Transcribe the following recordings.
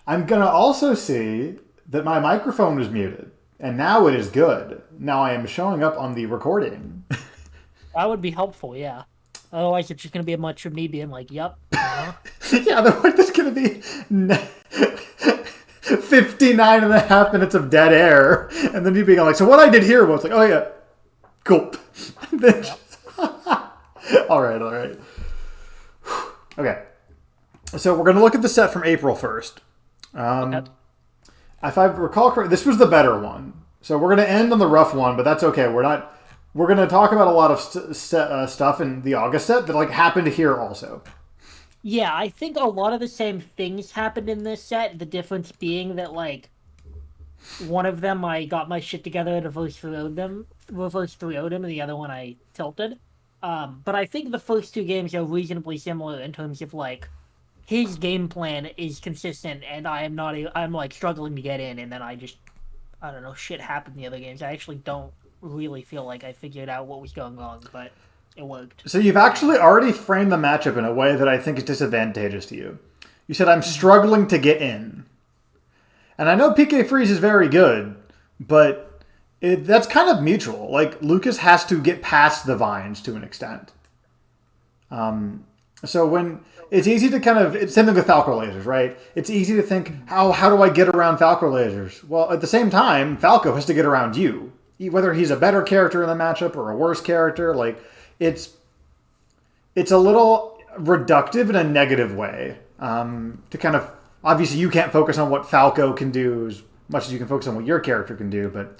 I'm going to also see that my microphone was muted. And now it is good. Now I am showing up on the recording. That would be helpful, yeah. Otherwise, it's just gonna be a bunch of me being like, "Yep, Yeah, there's going to be 59 and a half minutes of dead air. And then you being like, so what I did here was like, oh yeah, cool. yep, All right, all right. Okay. So we're going to look at the set from April 1st. okay, If I recall correctly, this was the better one. So we're going to end on the rough one, but that's okay. We're not. We're going to talk about a lot of stuff in the August set that like happened here also. yeah." I think a lot of the same things happened in this set. The difference being that one of them I got my shit together and reverse 3 them, and the other one I tilted. But I think the first two games are reasonably similar in terms of his game plan is consistent, and I am not. I'm like struggling to get in, and then I don't know, shit happened in the other games. I actually don't really feel like I figured out what was going wrong, but it worked. So you've actually already framed the matchup in a way that I think is disadvantageous to you. You said I'm struggling to get in. And I know PK Freeze is very good, but that's kind of mutual. Like, Lucas has to get past the vines to an extent. So when it's easy to kind of, it's same thing with Falcor lasers, right? It's easy to think, how do I get around Falcor lasers? Well, at the same time, Falco has to get around you. Whether he's a better character in the matchup or a worse character, like, it's a little reductive in a negative way. To kind of, obviously you can't focus on what Falco can do as much as you can focus on what your character can do, but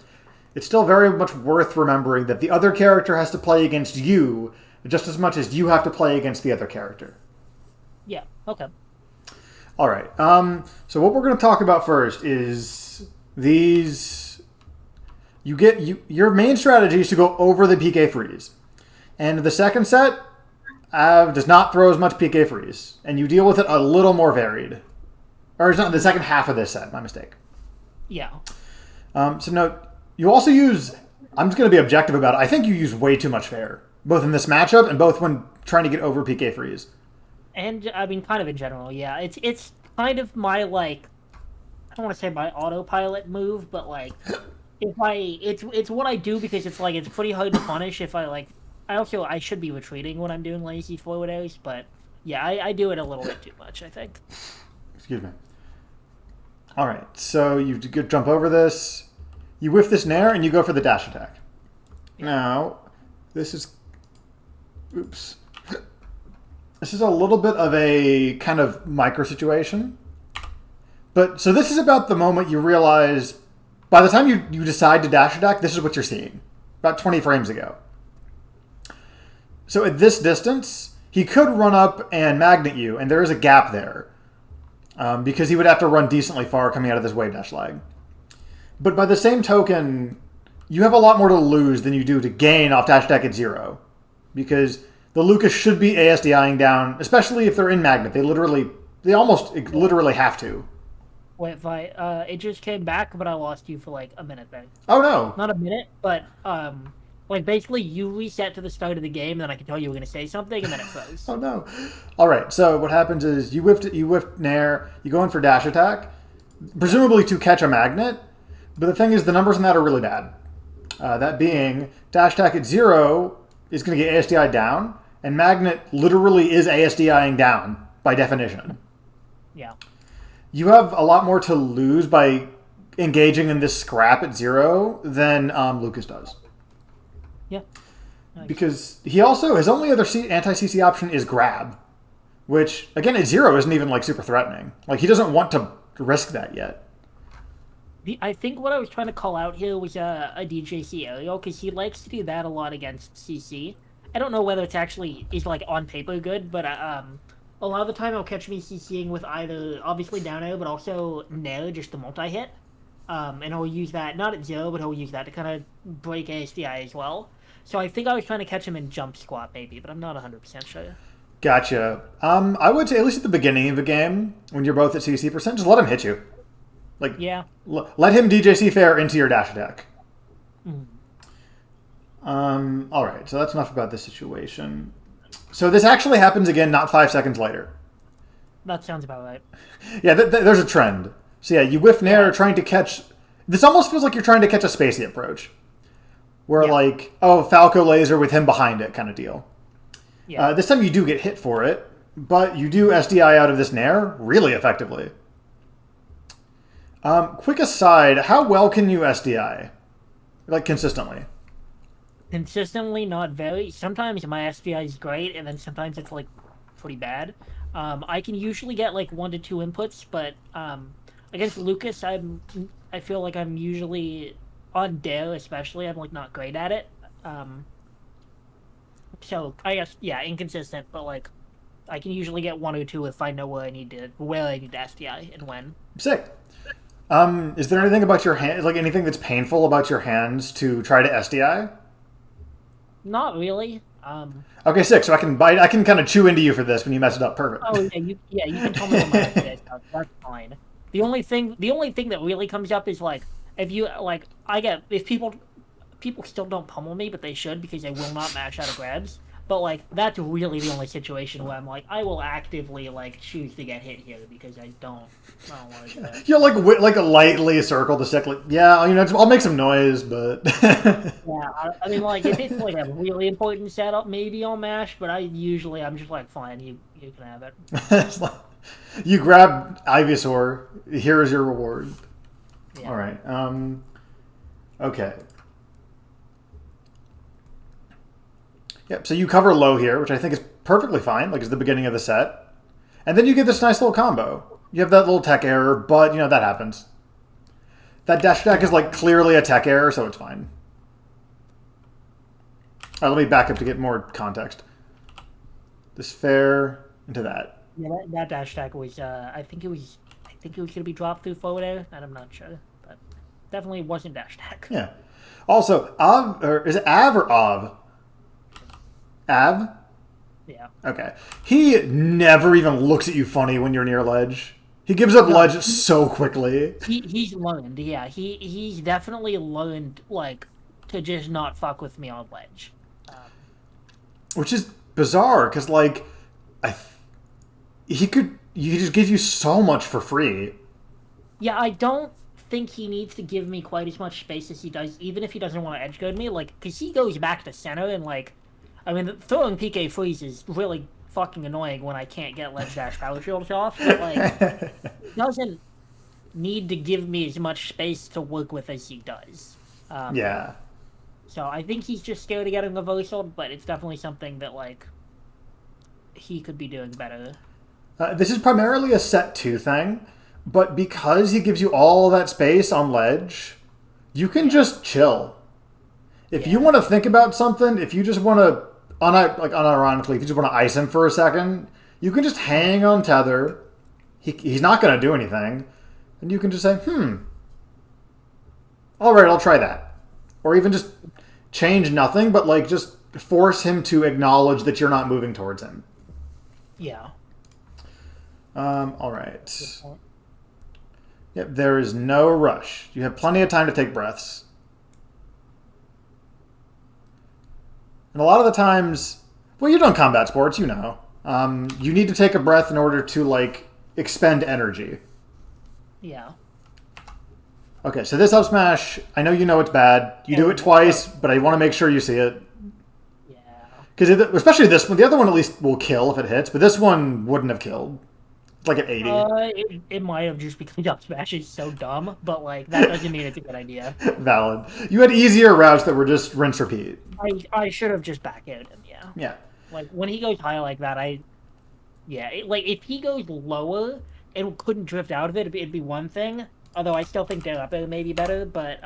it's still very much worth remembering that the other character has to play against you just as much as you have to play against the other character. Yeah. Okay. All right. So what we're going to talk about first is these. Your main strategy is to go over the PK freeze, and the second set does not throw as much PK freeze, and you deal with it a little more varied. Or it's not the second half of this set. My mistake. Yeah. So no, you also use. I'm just going to be objective about it. I think you use way too much fair, both in this matchup and both when trying to get over PK freeze. And I mean, kind of in general, yeah. It's kind of my I don't want to say my autopilot move, but if it's what I do because it's pretty hard to punish if I should be retreating when I'm doing lazy forward airs, but yeah, I do it a little bit too much, I think. Excuse me. All right, so you jump over this, you whiff this nair, and you go for the dash attack. Now, this is, oops, this is a little bit of a kind of micro situation. But so this is about the moment you realize, by the time you decide to dash attack, this is what you're seeing. About 20 frames ago. So at this distance, he could run up and magnet you, and there is a gap there. Because he would have to run decently far coming out of this wave dash lag. But by the same token, you have a lot more to lose than you do to gain off dash attack at 0. Because the Lucas should be ASDIing down, especially if they're in magnet. They almost literally have to. Wait, Vi, it just came back, but I lost you for a minute there. Oh no. Not a minute, but basically you reset to the start of the game, and then I can tell you were gonna say something, and then it froze. Oh no. All right. So what happens is you whiffed nair. You go in for dash attack, presumably to catch a magnet. But the thing is, the numbers on that are really bad. That being, dash attack at 0 is going to get ASDI down, and magnet literally is ASDIing down by definition. Yeah. You have a lot more to lose by engaging in this scrap at 0 than Lucas does. Yeah. Nice. Because he also, his only other anti-CC option is grab, which, again, at 0 isn't even super threatening. He doesn't want to risk that yet. I think what I was trying to call out here was a DJC aerial, because he likes to do that a lot against CC. I don't know whether it's actually is on paper good, but a lot of the time I'll catch me CCing with either obviously down air, but also nair, just the multi hit. And he'll use that not at 0, but he'll use that to kind of break ASDI as well. So I think I was trying to catch him in jump squat maybe, but I'm not 100% sure. Gotcha. I would say at least at the beginning of the game, when you're both at CC percent, just let him hit you. Yeah. Let him DJC fair into your dash attack. Mm. All right, so that's enough about this situation. So this actually happens again not 5 seconds later. that sounds about right. Yeah, there's a trend. So yeah, you whiff Nair trying to catch. This almost feels like you're trying to catch a spacey approach, where like, oh, Falco laser with him behind it kind of deal. Yeah. This time you do get hit for it, but you do SDI out of this Nair really effectively. Quick aside, how well can you SDI? Like, consistently? Consistently, not very. Sometimes my SDI is great, and then sometimes it's, like, pretty bad. I can usually get, like, 1 to 2 inputs, but against Lucas, I feel like I'm usually, on Dare especially, I'm, like, not great at it. So, I guess, yeah, inconsistent, but, like, I can usually get 1 or 2 if I know where I need to SDI and when. Sick. Is there anything about your hand, like anything that's painful about your hands to try to SDI? Not really. Okay, sick. So I can kind of chew into you for this when you mess it up. Perfect. Oh yeah, you can tell me when my SDI stuff. That's fine. The only thing that really comes up is like if you like if people still don't pummel me, but they should because they will not mash out of grabs. But like that's really the only situation where I'm like I will actively like choose to get hit here because I don't want to do that. You'll like lightly circle the stick. Like, yeah, you know, I'll make some noise, but Yeah, I mean like if it's like a really important setup, maybe I'll mash. But I'm just like fine, you can have it. It's like, you grab Ivysaur. Here is your reward. Yeah. All right. Okay. Yep, so you cover low here, which I think is perfectly fine, like it's the beginning of the set. And then you get this nice little combo. You have that little tech error, but, you know, that happens. That dash attack is, like, clearly a tech error, so it's fine. All right, let me back up to get more context. This fair into that. Yeah, that dash attack was, I think it was going to be dropped through forward air, and I'm not sure, but definitely wasn't dash attack. Yeah. Also, is it Av or Av? Av? Yeah. Okay. He never even looks at you funny when you're near ledge. He gives up ledge so quickly. He's learned, yeah. He's definitely learned, like, to just not fuck with me on ledge. Which is bizarre, because, like, he just gives you so much for free. Yeah, I don't think he needs to give me quite as much space as he does, even if he doesn't want to edge guard me, like, because he goes back to center and, like, I mean, throwing PK freeze is really fucking annoying when I can't get ledge dash power shields off, but, like, he doesn't need to give me as much space to work with as he does. Yeah. So I think he's just scared of getting reversal, but it's definitely something that, like, he could be doing better. This is primarily a set 2 thing, but because he gives you all that space on ledge, you can just chill. If you want to think about something, if you just want to, unironically, if you just want to ice him for a second, you can just hang on tether. He's not going to do anything. And you can just say, all right, I'll try that. Or even just change nothing, but, like, just force him to acknowledge that you're not moving towards him. Yeah. All right. Yep, there is no rush. You have plenty of time to take breaths. And a lot of the times, well, you've done combat sports, you know. You need to take a breath in order to, like, expend energy. Yeah. Okay, so this up smash, I know you know it's bad. You do it twice, but I want to make sure you see it. Yeah. Because especially this one, the other one at least will kill if it hits, but this one wouldn't have killed. It's like at 80. It might have just because up smash is so dumb, but, like, that doesn't mean it's a good idea. Valid. You had easier routes that were just rinse repeat. I should have just back out him, yeah. Yeah. Like, when he goes high like that, if he goes lower and couldn't drift out of it, it'd be one thing. Although I still think they're up there may be better, but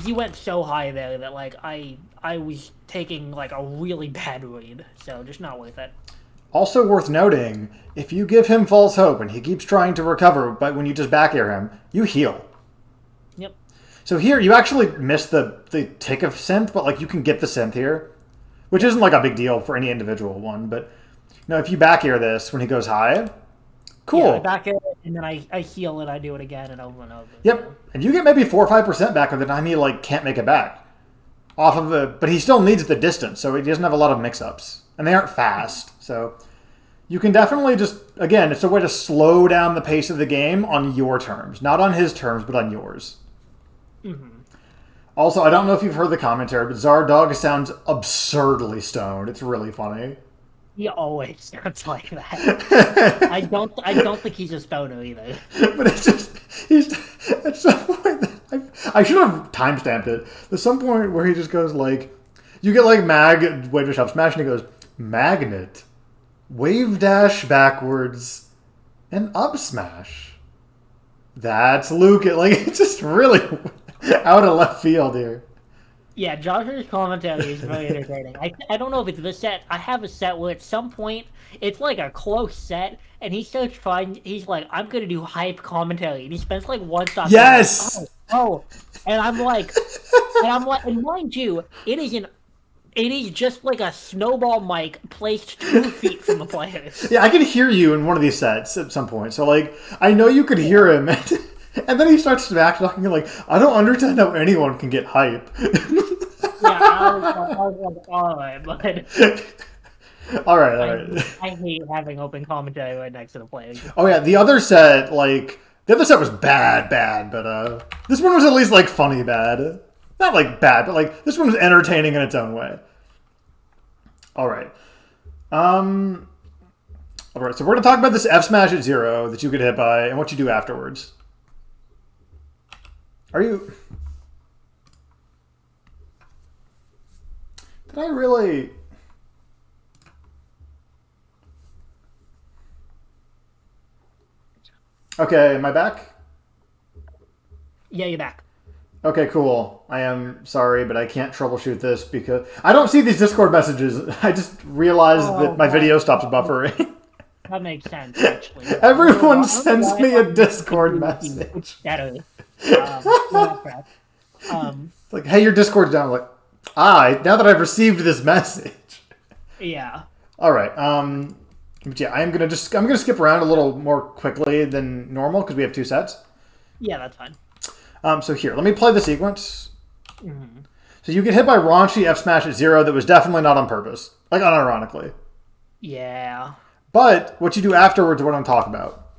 he went so high there that, like, I was taking, like, a really bad read, so just not worth it. Also worth noting, if you give him false hope and he keeps trying to recover, but when you just back air him, you heal. Yep. So here, you actually missed the tick of synth, but, like, you can get the synth here, which isn't, like, a big deal for any individual one, but, you know, if you back air this when he goes high, cool. Yeah, I back it, and then I heal it, I do it again and over and over. Yep, and you get maybe 4 or 5% back of the time he, like, can't make it back. Off of but he still needs the distance, so he doesn't have a lot of mix-ups. And they aren't fast, so You can definitely just, again, it's a way to slow down the pace of the game on your terms. Not on his terms, but on yours. Mm-hmm. Also, I don't know if you've heard the commentary, but Zardog sounds absurdly stoned. It's really funny. He always sounds like that. I don't think he's a stoner either. But it's just, he's, at some point, I should have timestamped it. There's some point where he just goes like, you get like wave dash up smash, and he goes, magnet, wave dash backwards, and up smash. That's Luke. Like, it's just really out of left field here. Yeah, Josh's commentary is very entertaining. I don't know if it's this set. I have a set where at some point it's like a close set, and he starts trying. He's like, "I'm gonna do hype commentary," and he spends like one stop. Yes. Like, oh, and I'm like, and mind you, it is just like a snowball mic placed 2 feet from the players. Yeah, I can hear you in one of these sets at some point. So like, I know you could hear him. And then he starts back talking like, I don't understand how anyone can get hype. Yeah, I was like, all right, but all right. I hate having open commentary right next to the players. Oh yeah, the other set was bad, but this one was at least like funny bad. Not like bad, but like this one was entertaining in its own way. All right. All right, so we're gonna talk about this F smash at 0 that you get hit by and what you do afterwards. Are you... Did I really... Okay, am I back? Yeah, you're back. Okay, cool. I am sorry, but I can't troubleshoot this because... I don't see these Discord messages. I just realized that my video stops buffering. That makes sense, actually. Everyone sends me a Discord message. It's like, hey, your Discord's down. I'm like, now that I've received this message. Yeah. All right. But yeah, I'm gonna skip around a little more quickly than normal because we have 2 sets. Yeah, that's fine. So here, let me play the sequence. Mm-hmm. So you get hit by raunchy F smash at 0 that was definitely not on purpose, like unironically. Yeah. But what you do afterwards is what I'm talking about.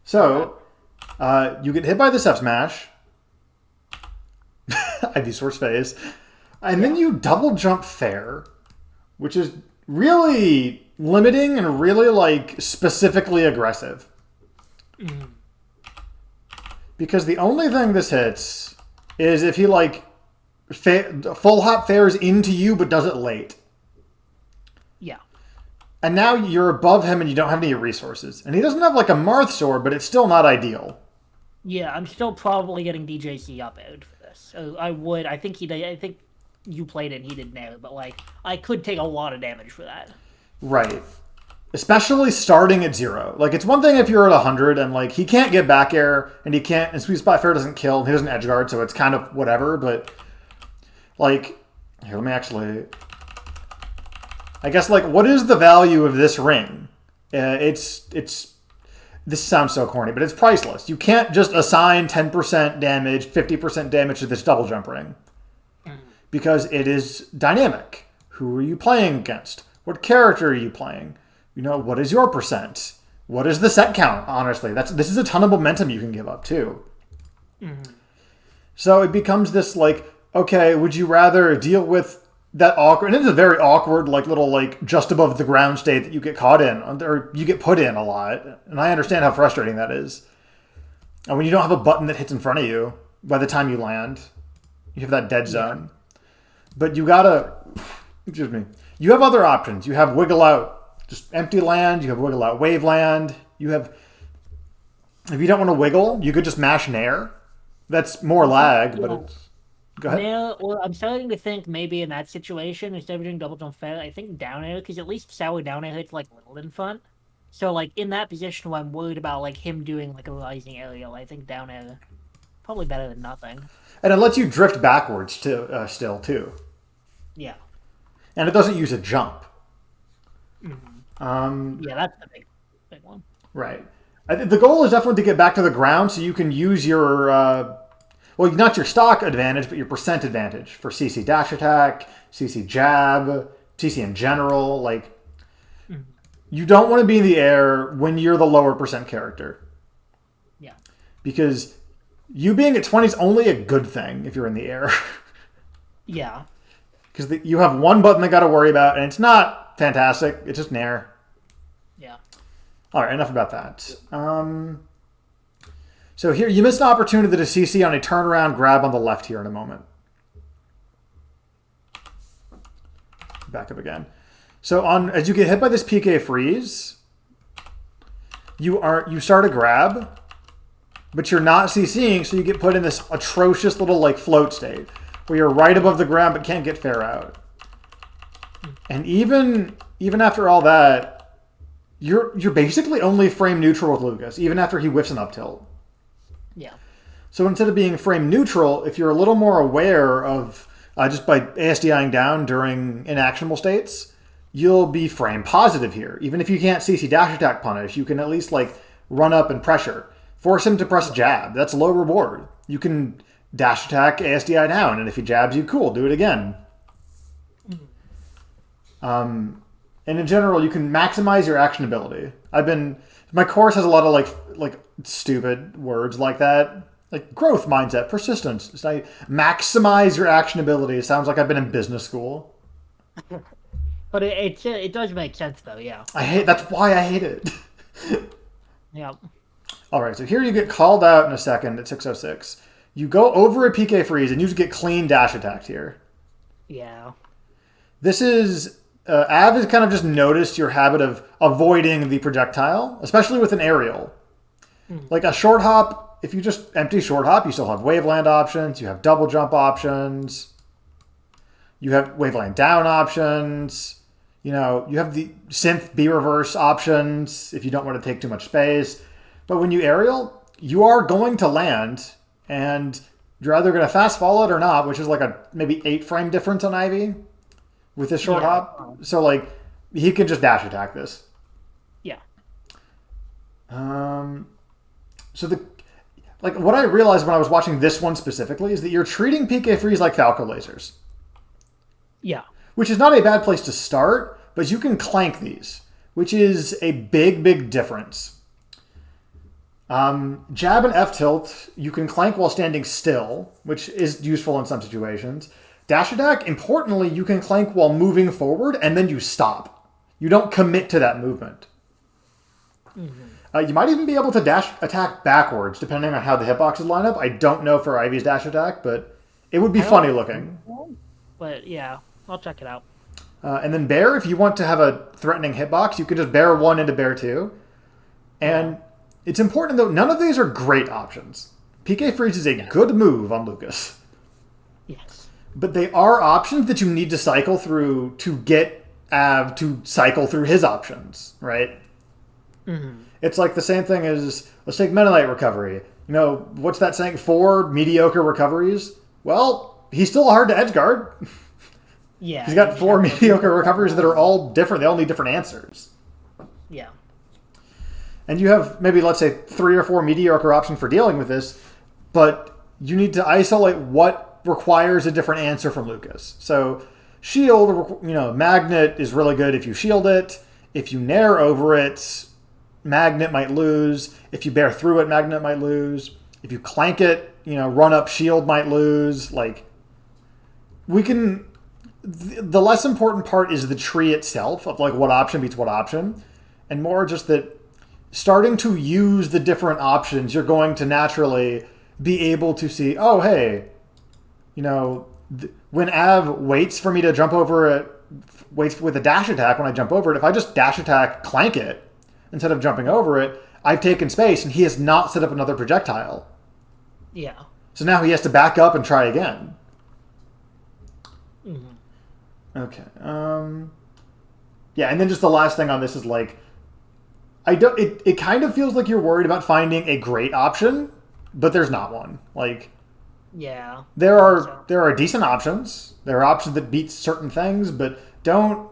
So you get hit by this F smash. Ivysaur's phase. And then you double jump fair, which is really limiting and really like specifically aggressive. Mm. Because the only thing this hits is if he like full hop fairs into you but does it late. Yeah. And now you're above him and you don't have any resources. And he doesn't have like a Marth sword, but it's still not ideal. Yeah, I'm still probably getting DJC up out for this. So I think you played it and he did now, but like I could take a lot of damage for that. Right. Especially starting at 0. Like, it's one thing if you're at 100 and, like, he can't get back air and Sweet Spot Fair doesn't kill, and he doesn't edge guard, so it's kind of whatever, but, like, here, let me actually, I guess, like, what is the value of this ring? This sounds so corny, but it's priceless. You can't just assign 10% damage, 50% damage to this double jump ring. Because it is dynamic. Who are you playing against? What character are you playing? You know, what is your percent? What is the set count? Honestly, this is a ton of momentum you can give up too. Mm-hmm. So it becomes this like, okay, would you rather deal with that awkward? And it's a very awkward, like little like just above the ground state that you get caught in, or you get put in a lot. And I understand how frustrating that is. And when you don't have a button that hits in front of you by the time you land, you have that dead zone. But you gotta, excuse me, you have other options. You have wiggle out. Just empty land, you have wiggle out wave land, you have, if you don't want to wiggle, you could just mash Nair. That's more lag, but it's, go ahead. Nair, well, I'm starting to think maybe in that situation, instead of doing double jump fair, I think down air, because at least Sour down air hits like little in front. So like in that position where I'm worried about like him doing like a rising aerial, I think down air probably better than nothing. And it lets you drift backwards still too. Yeah. And it doesn't use a jump. Mm-hmm. Yeah, that's the big one. Right. The goal is definitely to get back to the ground so you can use your, well, not your stock advantage, but your percent advantage for CC dash attack, CC jab, CC in general. Like, you don't want to be in the air when you're the lower percent character. Yeah. Because you being at 20 is only a good thing if you're in the air. Yeah. Because you have one button they got to worry about, and it's not fantastic. It's just nair. Yeah. All right, enough about that. So here, you missed an opportunity to CC on a turnaround grab on the left here in a moment. Back up again. So as you get hit by this PK freeze, you start a grab, but you're not CCing, so you get put in this atrocious little like float state where you're right above the ground but can't get fair out. And even after all that, you're basically only frame neutral with Lucas, even after he whiffs an up tilt. Yeah. So instead of being frame neutral, if you're a little more aware of just by ASDIing down during inactionable states, you'll be frame positive here. Even if you can't CC dash attack punish, you can at least like run up and pressure. Force him to press jab. That's low reward. You can dash attack ASDI down, and if he jabs you, cool, do it again. And in general, you can maximize your action ability. My course has a lot of like stupid words like that. Like growth mindset, persistence. It's like maximize your action ability. It sounds like I've been in business school. But it does make sense though, yeah. That's why I hate it. Yeah. All right, so here you get called out in a second at 606. You go over a PK freeze and you just get clean dash attacked here. Yeah. This is Av has kind of just noticed your habit of avoiding the projectile, especially with an aerial. Like a short hop, if you just empty short hop, you still have waveland options, you have double jump options, you have waveland down options, you have the synth B reverse options if you don't want to take too much space. But when you aerial, you are going to land, and you're either going to fast fall it or not, which is like a maybe 8 frame difference on Ivy with this short hop. So like he can just dash attack this. Yeah. So what I realized when I was watching this one specifically is that you're treating PK freeze like Falco lasers. Yeah. Which is not a bad place to start, but you can clank these, which is a big, big difference. Jab and F tilt, you can clank while standing still, which is useful in some situations. Dash attack, importantly, you can clank while moving forward, and then you stop. You don't commit to that movement. You might even be able to dash attack backwards, depending on how the hitboxes line up. I don't know for Ivy's dash attack, but it would be funny looking. But yeah, I'll check it out. And then Bear, if you want to have a threatening hitbox, you can just Bear 1 into Bear 2. And it's important, though, none of these are great options. PK Freeze is a good move on Lucas. Yes. But they are options that you need to cycle through to get Av to cycle through his options, right? Mm-hmm. It's like the same thing as, let's take Mennonite recovery. What's that saying? 4 mediocre recoveries? Well, he's still hard to edgeguard. Yeah. He's got 4 mediocre recoveries that are all different. They all need different answers. Yeah. And you have maybe, let's say, 3 or 4 mediocre options for dealing with this, but you need to isolate what requires a different answer from Lucas. So shield, magnet is really good if you shield it. If you nair over it, magnet might lose. If you bear through it, magnet might lose. If you clank it, run up shield might lose. Like, we can... The less important part is the tree itself of like what option beats what option, and more just that starting to use the different options, you're going to naturally be able to see, oh, hey, when Av waits for me to jump over it, waits with a dash attack when I jump over it, if I just dash attack clank it instead of jumping over it, I've taken space and he has not set up another projectile. Yeah. So now he has to back up and try again. Mm-hmm. Okay. Yeah, and then just the last thing on this is like, it kind of feels like you're worried about finding a great option, but there's not one. Like, yeah, there are decent options. There are options that beat certain things, but don't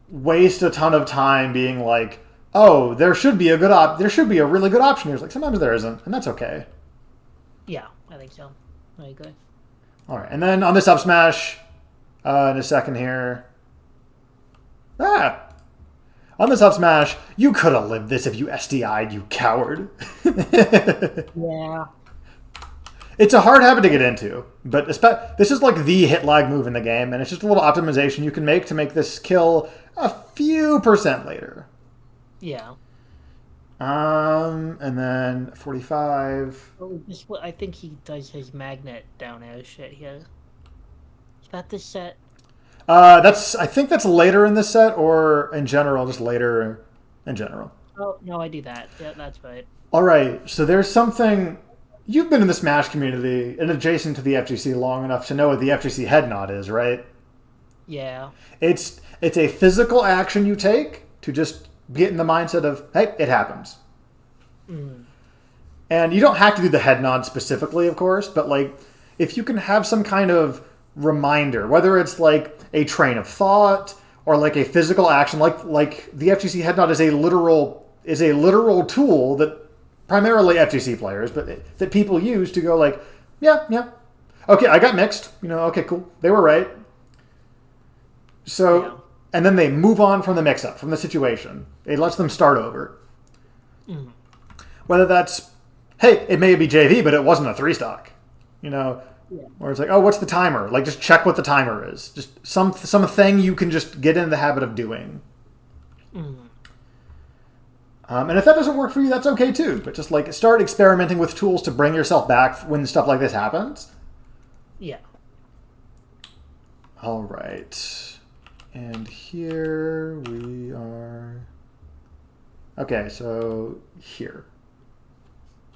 waste a ton of time being like, oh, there should be a really good option here. It's like sometimes there isn't, and that's okay. Yeah, I think so. I agree. All right, and then on this up smash, in a second here. On this up smash, you could have lived this if you SDI'd, you coward. Yeah. It's a hard habit to get into, but this is like the hit lag move in the game, and it's just a little optimization you can make to make this kill a few percent later. Yeah. And then 45. Oh, I think he does his magnet down air shit here. Is that this set? I think that's later in the set, or in general, just later in general. Oh no, I do that. Yeah, that's right. All right, so there's something. You've been in the Smash community and adjacent to the FGC long enough to know what the FGC head nod is, right? Yeah. It's a physical action you take to just get in the mindset of, hey, it happens. Mm. And you don't have to do the head nod specifically, of course, but like if you can have some kind of reminder, whether it's like a train of thought or like a physical action, like the FGC head nod is a literal tool that primarily FGC players, but that people use to go like, yeah, okay, I got mixed, okay, cool, they were right. So, yeah. And then they move on from the mix-up, from the situation. It lets them start over. Mm. Whether that's, hey, it may be JV, but it wasn't a 3-stock, Yeah. Or it's like, oh, what's the timer? Like, just check what the timer is. Just something you can just get in the habit of doing. Mm. And if that doesn't work for you, that's okay too. But just like start experimenting with tools to bring yourself back when stuff like this happens. Yeah. All right. And here we are. Okay, so here.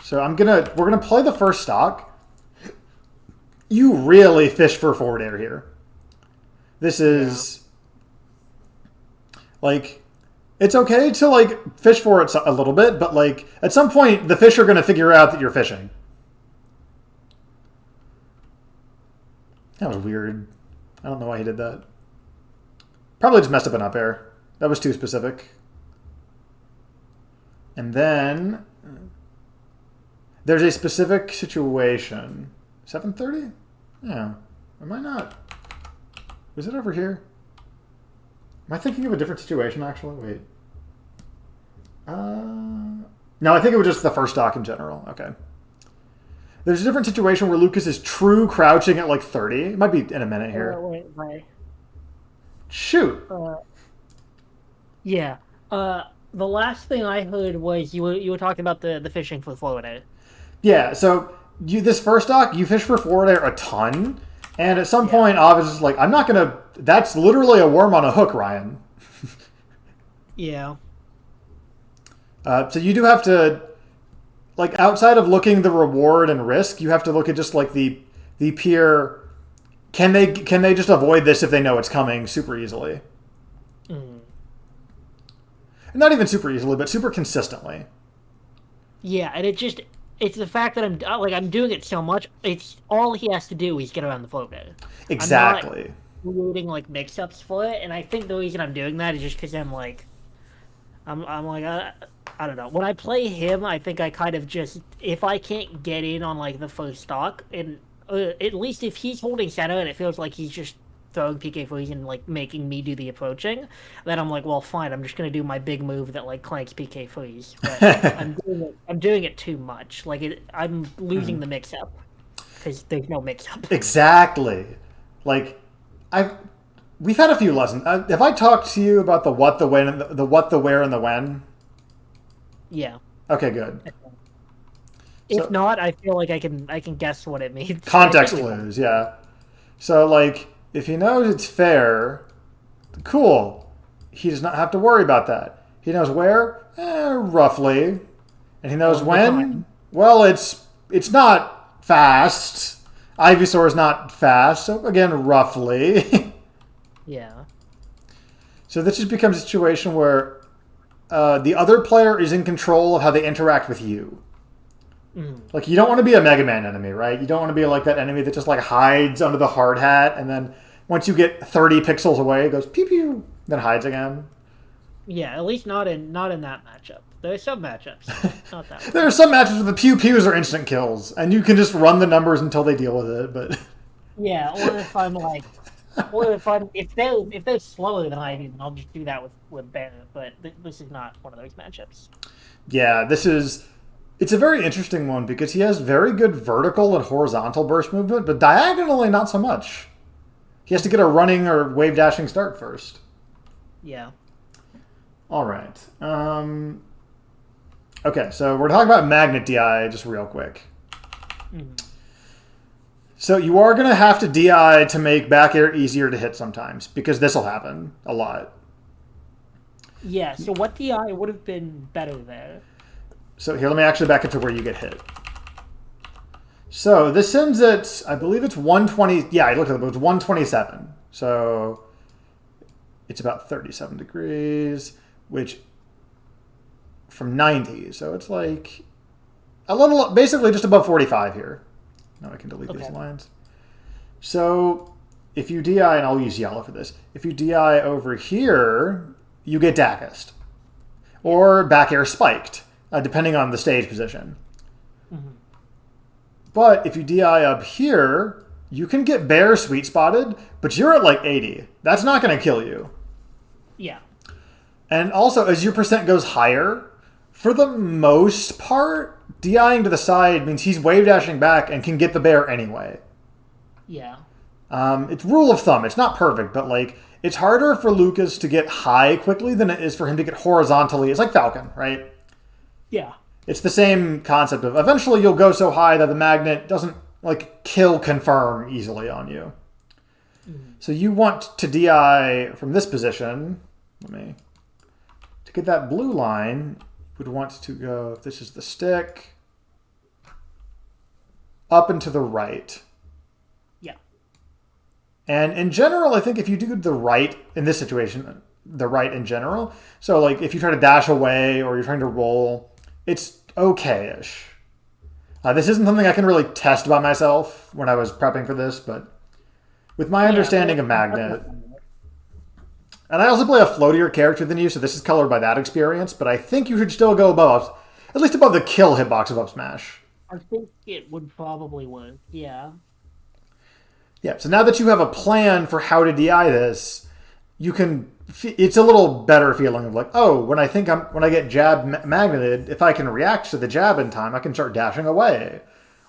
So we're gonna play the first stock. You really fish for forward air here. This is like. It's okay to like fish for it a little bit, but like at some point the fish are going to figure out that you're fishing. That was weird. I don't know why he did that. Probably just messed up an up air. That was too specific. And then there's a specific situation. 7:30? Yeah. Am I not? Was it over here? Am I thinking of a different situation, actually? Wait. No, I think it was just the first stock in general. Okay. There's a different situation where Lucas is true crouching at like 30. It might be in a minute here. Wait. Shoot. Yeah. The last thing I heard was you were talking about the fishing for forward air. Yeah, so this first stock, you fish for forward air a ton. And at some point, Obvious is like, I'm not going to... That's literally a worm on a hook, Ryan. Yeah. So you do have to... Like, outside of looking the reward and risk, you have to look at just, like, the pure... Can they just avoid this if they know it's coming super easily? Mm. Not even super easily, but super consistently. Yeah, and it's the fact that I'm doing it so much. It's all he has to do is get around the float there. Exactly. I'm not creating like mix-ups for it, and I think the reason I'm doing that is just because I'm like, I don't know. When I play him, I think I kind of just if I can't get in on like the first stock, and at least if he's holding center and it feels like he's just throwing PK freeze and like making me do the approaching, then I'm like, well, fine. I'm just gonna do my big move that like clanks PK freeze. But I'm doing it too much. Like I'm losing the mix up because there's no mix up. Exactly. Like we've had a few lessons. Have I talked to you about the what, the when, and the what, the where, and the when? Yeah. Okay, good. If not, I feel like I can guess what it means. Context clues, yeah. So like. If he knows it's fair, cool. He does not have to worry about that. He knows where, roughly, and he knows when. Well, it's not fast. Ivysaur is not fast, so again, roughly. Yeah. So this just becomes a situation where the other player is in control of how they interact with you. Mm. Like, you don't want to be a Mega Man enemy, right? You don't want to be like that enemy that just like hides under the hard hat, and then once you get 30 pixels away, it goes pew pew, then hides again. Yeah, at least not in that matchup. There's some matchups, not that one. There are some matchups where the pew pews are instant kills, and you can just run the numbers until they deal with it. But yeah, or if I'm like, Or if they're slower than I do, then I'll just do that with Bear. But this is not one of those matchups. Yeah, it's a very interesting one because he has very good vertical and horizontal burst movement, but diagonally not so much. He has to get a running or wave dashing start first. Yeah. All right. Okay, so we're talking about Magnet DI just real quick. Mm-hmm. So you are going to have to DI to make back air easier to hit sometimes because this will happen a lot. Yeah, so what DI would have been better there? So here, let me actually back it to where you get hit. So this sends it, I believe it's 120. Yeah, I looked at it, it's 127. So it's about 37 degrees, which from 90. So it's like a little, basically just above 45 here. Now I can delete these lines. So if you DI, and I'll use yellow for this, if you DI over here, you get Daggest. Or back air spiked, depending on the stage position. Mm-hmm. But if you DI up here, you can get Bear sweet spotted, but you're at like 80. That's not going to kill you. Yeah. And also, as your percent goes higher, for the most part, DIing to the side means he's wave dashing back and can get the Bear anyway. Yeah. It's rule of thumb. It's not perfect, but like it's harder for Lucas to get high quickly than it is for him to get horizontally. It's like Falcon, right? Yeah. It's the same concept of eventually you'll go so high that the magnet doesn't like kill confirm easily on you. Mm-hmm. So you want to DI from this position. To get that blue line, would want to go, if this is the stick, up and to the right. Yeah. And in general, I think if you do the right in this situation, the right in general, so like if you try to dash away or you're trying to roll, it's okay-ish. This isn't something I can really test by myself when I was prepping for this, but with my understanding of Magnet, and I also play a floatier character than you, so this is colored by that experience, but I think you should still go above, at least above the kill hitbox of up smash. I think it would probably work, yeah. Yeah, so now that you have a plan for how to DI this, you can, it's a little better feeling of like, oh, when I get jab magneted, if I can react to the jab in time, I can start dashing away.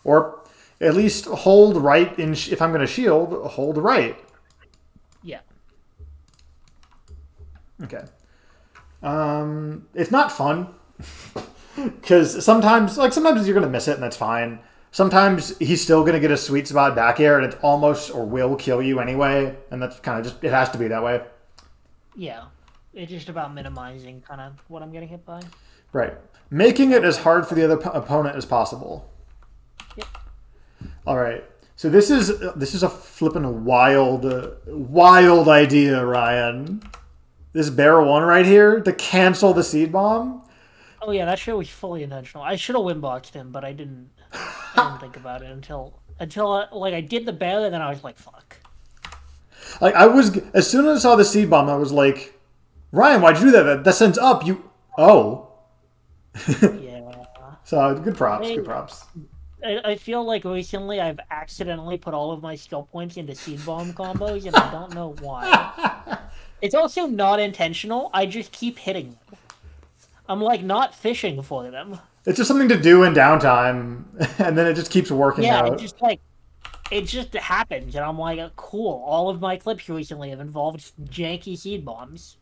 Or at least hold right, if I'm going to shield, hold right. Yeah. Okay. It's not fun because sometimes you're going to miss it and that's fine. Sometimes he's still going to get a sweet spot back air and it almost or will kill you anyway. And that's kind of just, it has to be that way. Yeah. It's just about minimizing kind of what I'm getting hit by. Right. Making it as hard for the other opponent as possible. Yep. All right. So this is a flippin' wild idea, Ryan. This Bear 1 right here to cancel the seed bomb. Oh yeah, that shit was fully intentional. I should have windboxed him, but I didn't think about it until like I did the Bear, and then I was like, fuck. Like as soon as I saw the seed bomb, I was like, Ryan, why'd you do that? That sends up. Yeah. So good props. Good props. I feel like recently I've accidentally put all of my skill points into seed bomb combos, and I don't know why. It's also not intentional. I just keep hitting them. I'm like not fishing for them. It's just something to do in downtime, and then it just keeps working out. It just happens, and I'm like, cool. All of my clips recently have involved janky seed bombs.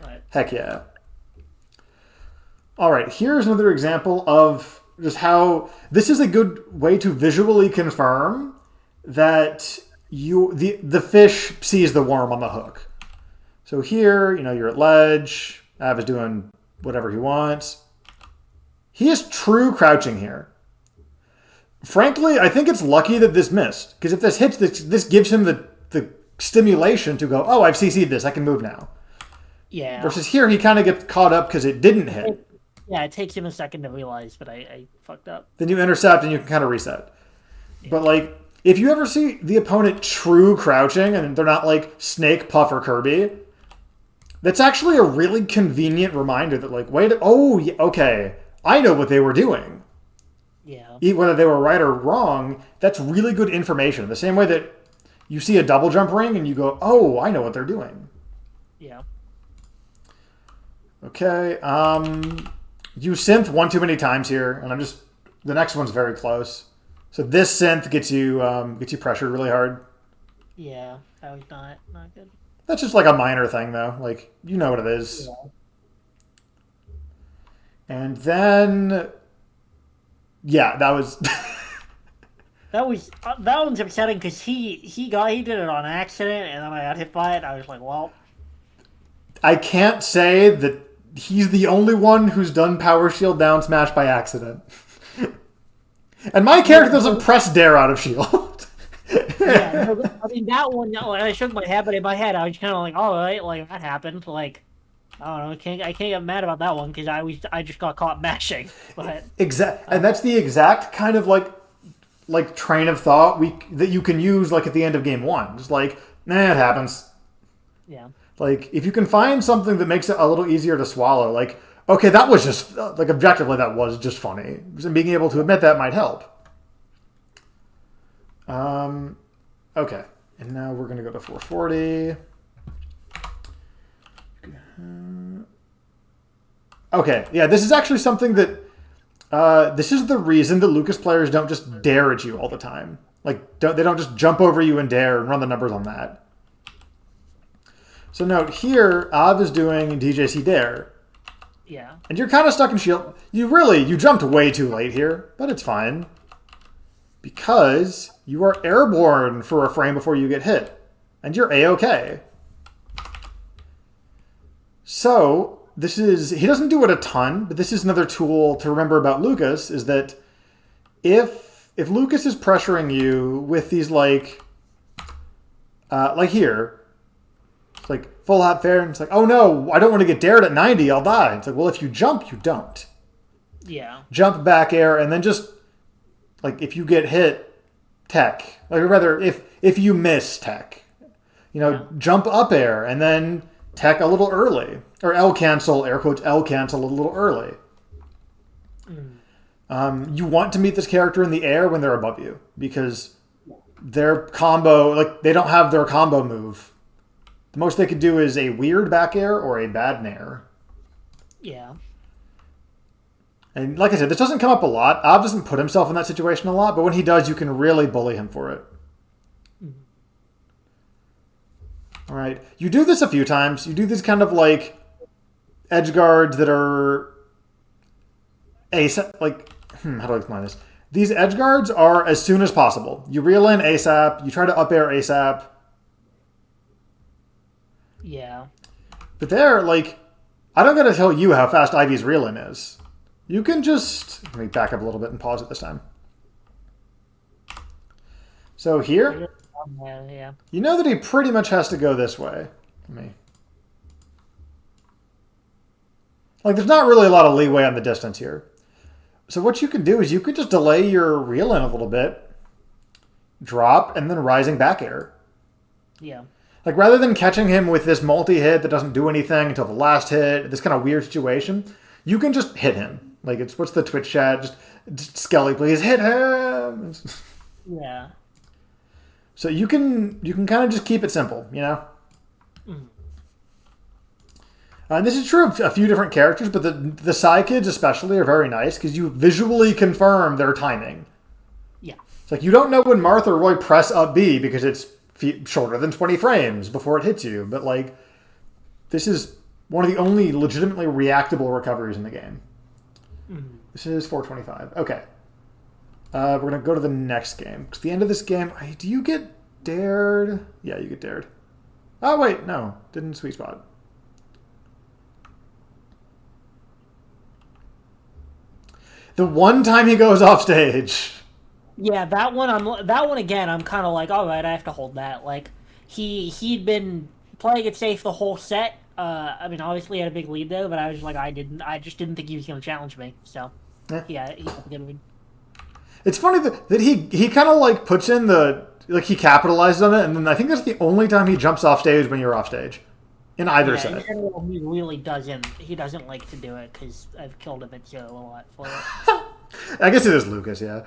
But... Heck yeah. All right, here's another example of just how this is a good way to visually confirm that the fish sees the worm on the hook. So here, you're at ledge. Av is doing whatever he wants. He is true crouching here. Frankly, I think it's lucky that this missed. Because if this hits, this gives him the stimulation to go, oh, I've CC'd this. I can move now. Yeah. Versus here, he kind of gets caught up because it didn't hit. It takes him a second to realize, but I fucked up. Then you intercept and you can kind of reset. Yeah. But, if you ever see the opponent true crouching and they're not like Snake, Puff, or Kirby... That's actually a really convenient reminder that, okay, I know what they were doing. Yeah. Whether they were right or wrong, that's really good information. The same way that you see a double jump ring and you go, oh, I know what they're doing. Yeah. Okay. You synth one too many times here, and the next one's very close. So this synth gets you pressured really hard. Yeah, that was not good. That's just like a minor thing, though. Like, you know what it is. Yeah. And then, yeah, that was. That one's upsetting because he did it on accident, and then I got hit by it. I was like, well, I can't say that he's the only one who's done power shield down smash by accident. And my character doesn't press dare out of shield. Yeah, no, I mean that one. No, I shook my head, but in my head I was kind of like, all right, like that happened. Like, I don't know, I can't get mad about that one because I just got caught mashing. But and that's the exact kind of like train of thought that you can use like at the end of game one. Just like, nah, it happens. Yeah. Like if you can find something that makes it a little easier to swallow, like, okay, that was just like objectively that was just funny. And being able to admit that might help. Okay, and now we're gonna go to 440. Okay, yeah, this is actually something that this is the reason that Lucas players don't just dare at you all the time. Like, they don't just jump over you and dare and run the numbers on that. So note here, Av is doing DJC dare. Yeah. And you're kind of stuck in shield. You jumped way too late here, but it's fine. Because you are airborne for a frame before you get hit. And you're A-okay. So, he doesn't do it a ton, but this is another tool to remember about Lucas, is that if Lucas is pressuring you with these like here, it's like full hop fair, and it's like, oh no, I don't want to get dared at 90, I'll die. It's like, well, if you jump, you don't. Yeah. Jump back air, and then just, like, if you get hit, tech. Like, or rather, if you miss, tech. Jump up air, and then tech a little early. Or L cancel, air quotes, L cancel a little early. You want to meet this character in the air when they're above you, because their combo, like, they don't have their combo move. The most they could do is a weird back air or a bad nair. Yeah. And like I said, this doesn't come up a lot. Av doesn't put himself in that situation a lot, but when he does, you can really bully him for it. All right. You do this a few times. You do these kind of like edge guards that are how do I explain this? These edge guards are as soon as possible. You reel in ASAP. You try to up air ASAP. Yeah. But they're like, I don't got to tell you how fast Ivy's reel in is. You can just... Let me back up a little bit and pause it this time. So here, Yeah. you know that he pretty much has to go this way. Like, there's not really a lot of leeway on the distance here. So what you can do is you could just delay your reel in a little bit, drop, and then rising back air. Yeah. Like, rather than catching him with this multi-hit that doesn't do anything until the last hit, this kind of weird situation, you can just hit him. Like, what's the Twitch chat? Just Skelly, please hit him. Yeah. So you can kind of just keep it simple, you know? And this is true of a few different characters, but the Psy kids especially are very nice because you visually confirm their timing. Yeah. It's like you don't know when Martha or Roy press up B because it's shorter than 20 frames before it hits you. But, like, this is one of the only legitimately reactable recoveries in the game. This is 425. Okay. We're going to go to the next game. Because the end of this game, do you get dared? Yeah, you get dared. Oh, wait, no. Didn't sweet spot. The one time he goes off stage. Yeah, that one again, I'm kind of like, all right, I have to hold that. Like, he'd been playing it safe the whole set. I mean, obviously he had a big lead though, but I was like, I just didn't think he was going to challenge me. So, yeah, he had a good lead. It's funny that he kind of like puts in he capitalizes on it, and then I think that's the only time he jumps off stage when you're off stage. In either set. In general, he really doesn't. He doesn't like to do it because I've killed him at zero a lot for it. I guess it is Lucas, yeah.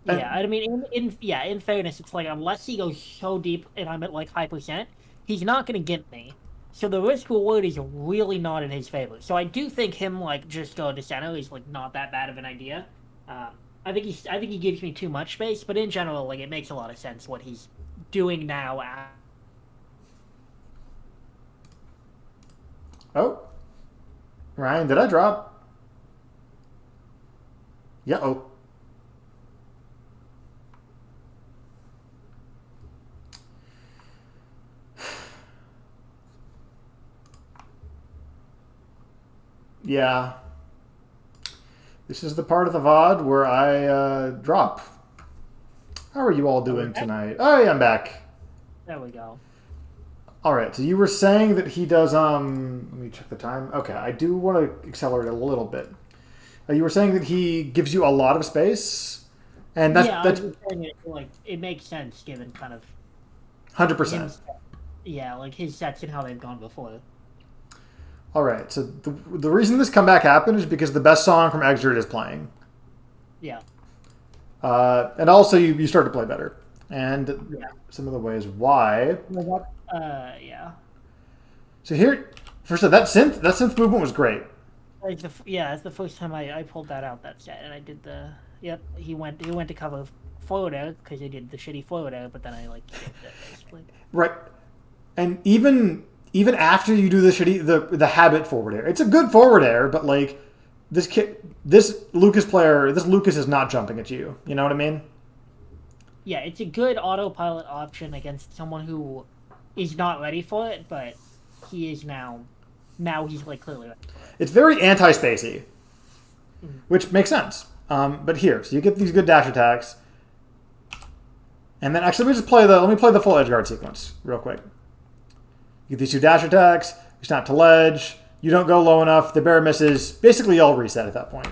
Yeah, I mean, in fairness, it's like unless he goes so deep and I'm at like high percent, he's not gonna get me. So the risk reward is really not in his favor. So I do think him like just going to center is like not that bad of an idea. I think he gives me too much space, but in general, like it makes a lot of sense what he's doing now. Oh, Ryan, did I drop? Yeah. Oh. Yeah. This is the part of the VOD where I drop. How are you all doing tonight? Oh, yeah, I'm back. There we go. All right, so you were saying that he does, let me check the time. Okay, I do want to accelerate a little bit. You were saying that he gives you a lot of space, and that's... Yeah, that's I was just saying it makes sense given kind of... 100%. Yeah, like his sets and how they've gone before. All right, so the reason this comeback happened is because the best song from edgeguard is playing. Yeah. And also you start to play better. And some of the ways why... Yeah. So here, first of all, that synth movement was great. Like that's the first time I pulled that out that set, and I did the he went to cover Florida because he did the shitty Florida, but then I like skipped it basically. Right, and even after you do the shitty the habit forward air, it's a good forward air, but like this Lucas is not jumping at you. You know what I mean? Yeah, it's a good autopilot option against someone who is not ready for it, but he is now. Now he's like clearly ready. It's very anti-spacey, which makes sense. But here, so you get these good dash attacks, and then actually let me play the full edgeguard sequence real quick. You get these two dash attacks. You snap to ledge. You don't go low enough. The bear misses. Basically, all reset at that point.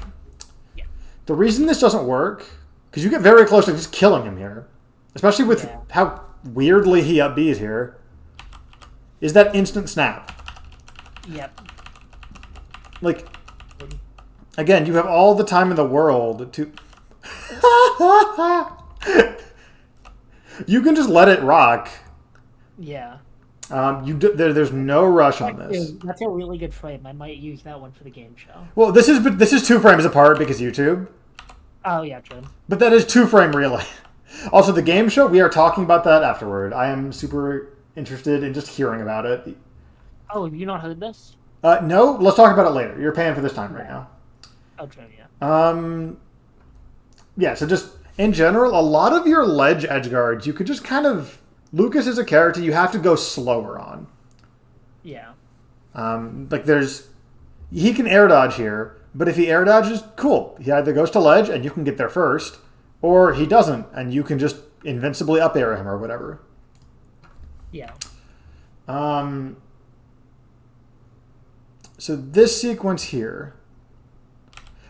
Yeah. The reason this doesn't work because you get very close to just killing him here, especially with how weirdly he up B's here, is that instant snap. Yep. Like, again, you have all the time in the world to... You can just let it rock. Yeah. There's no rush on this. That's a really good frame. I might use that one for the game show. Well, this is 2 frames apart because YouTube. Oh, yeah, true. But that is 2-frame relay. Also, the game show, we are talking about that afterward. I am super interested in just hearing about it. Oh, have you not heard this? No, let's talk about it later. You're paying for this time right now. Okay, yeah. Yeah, so just in general, a lot of your ledge edgeguards, you could just kind of... Lucas is a character you have to go slower on. Yeah. Like there's... He can air dodge here, but if he air dodges, cool. He either goes to ledge and you can get there first, or he doesn't and you can just invincibly up air him or whatever. Yeah. So this sequence here,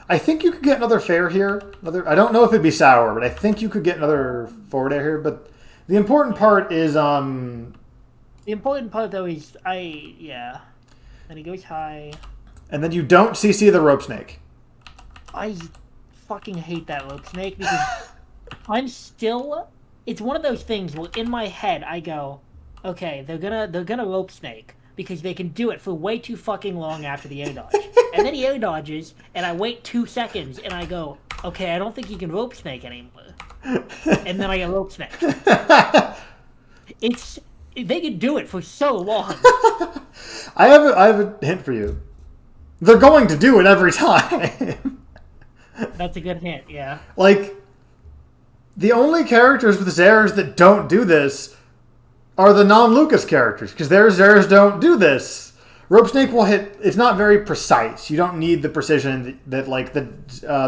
I think you could get another fair here. I don't know if it'd be sour, but I think you could get another forward air here. But the important part is the important part though is Then he goes high. And then you don't CC the rope snake. I fucking hate that rope snake because I'm still. It's one of those things where in my head I go, okay, they're gonna rope snake because they can do it for way too fucking long after the air dodge. And then he air dodges, and I wait 2 seconds, and I go, okay, I don't think he can rope snake anymore. And then I get rope snake. They can do it for so long. I have a hint for you. They're going to do it every time. That's a good hint, yeah. Like, the only characters with Zares that don't do this are the non-Lucas characters, because their Zares don't do this. Rope Snake will hit... It's not very precise. You don't need the precision that like, the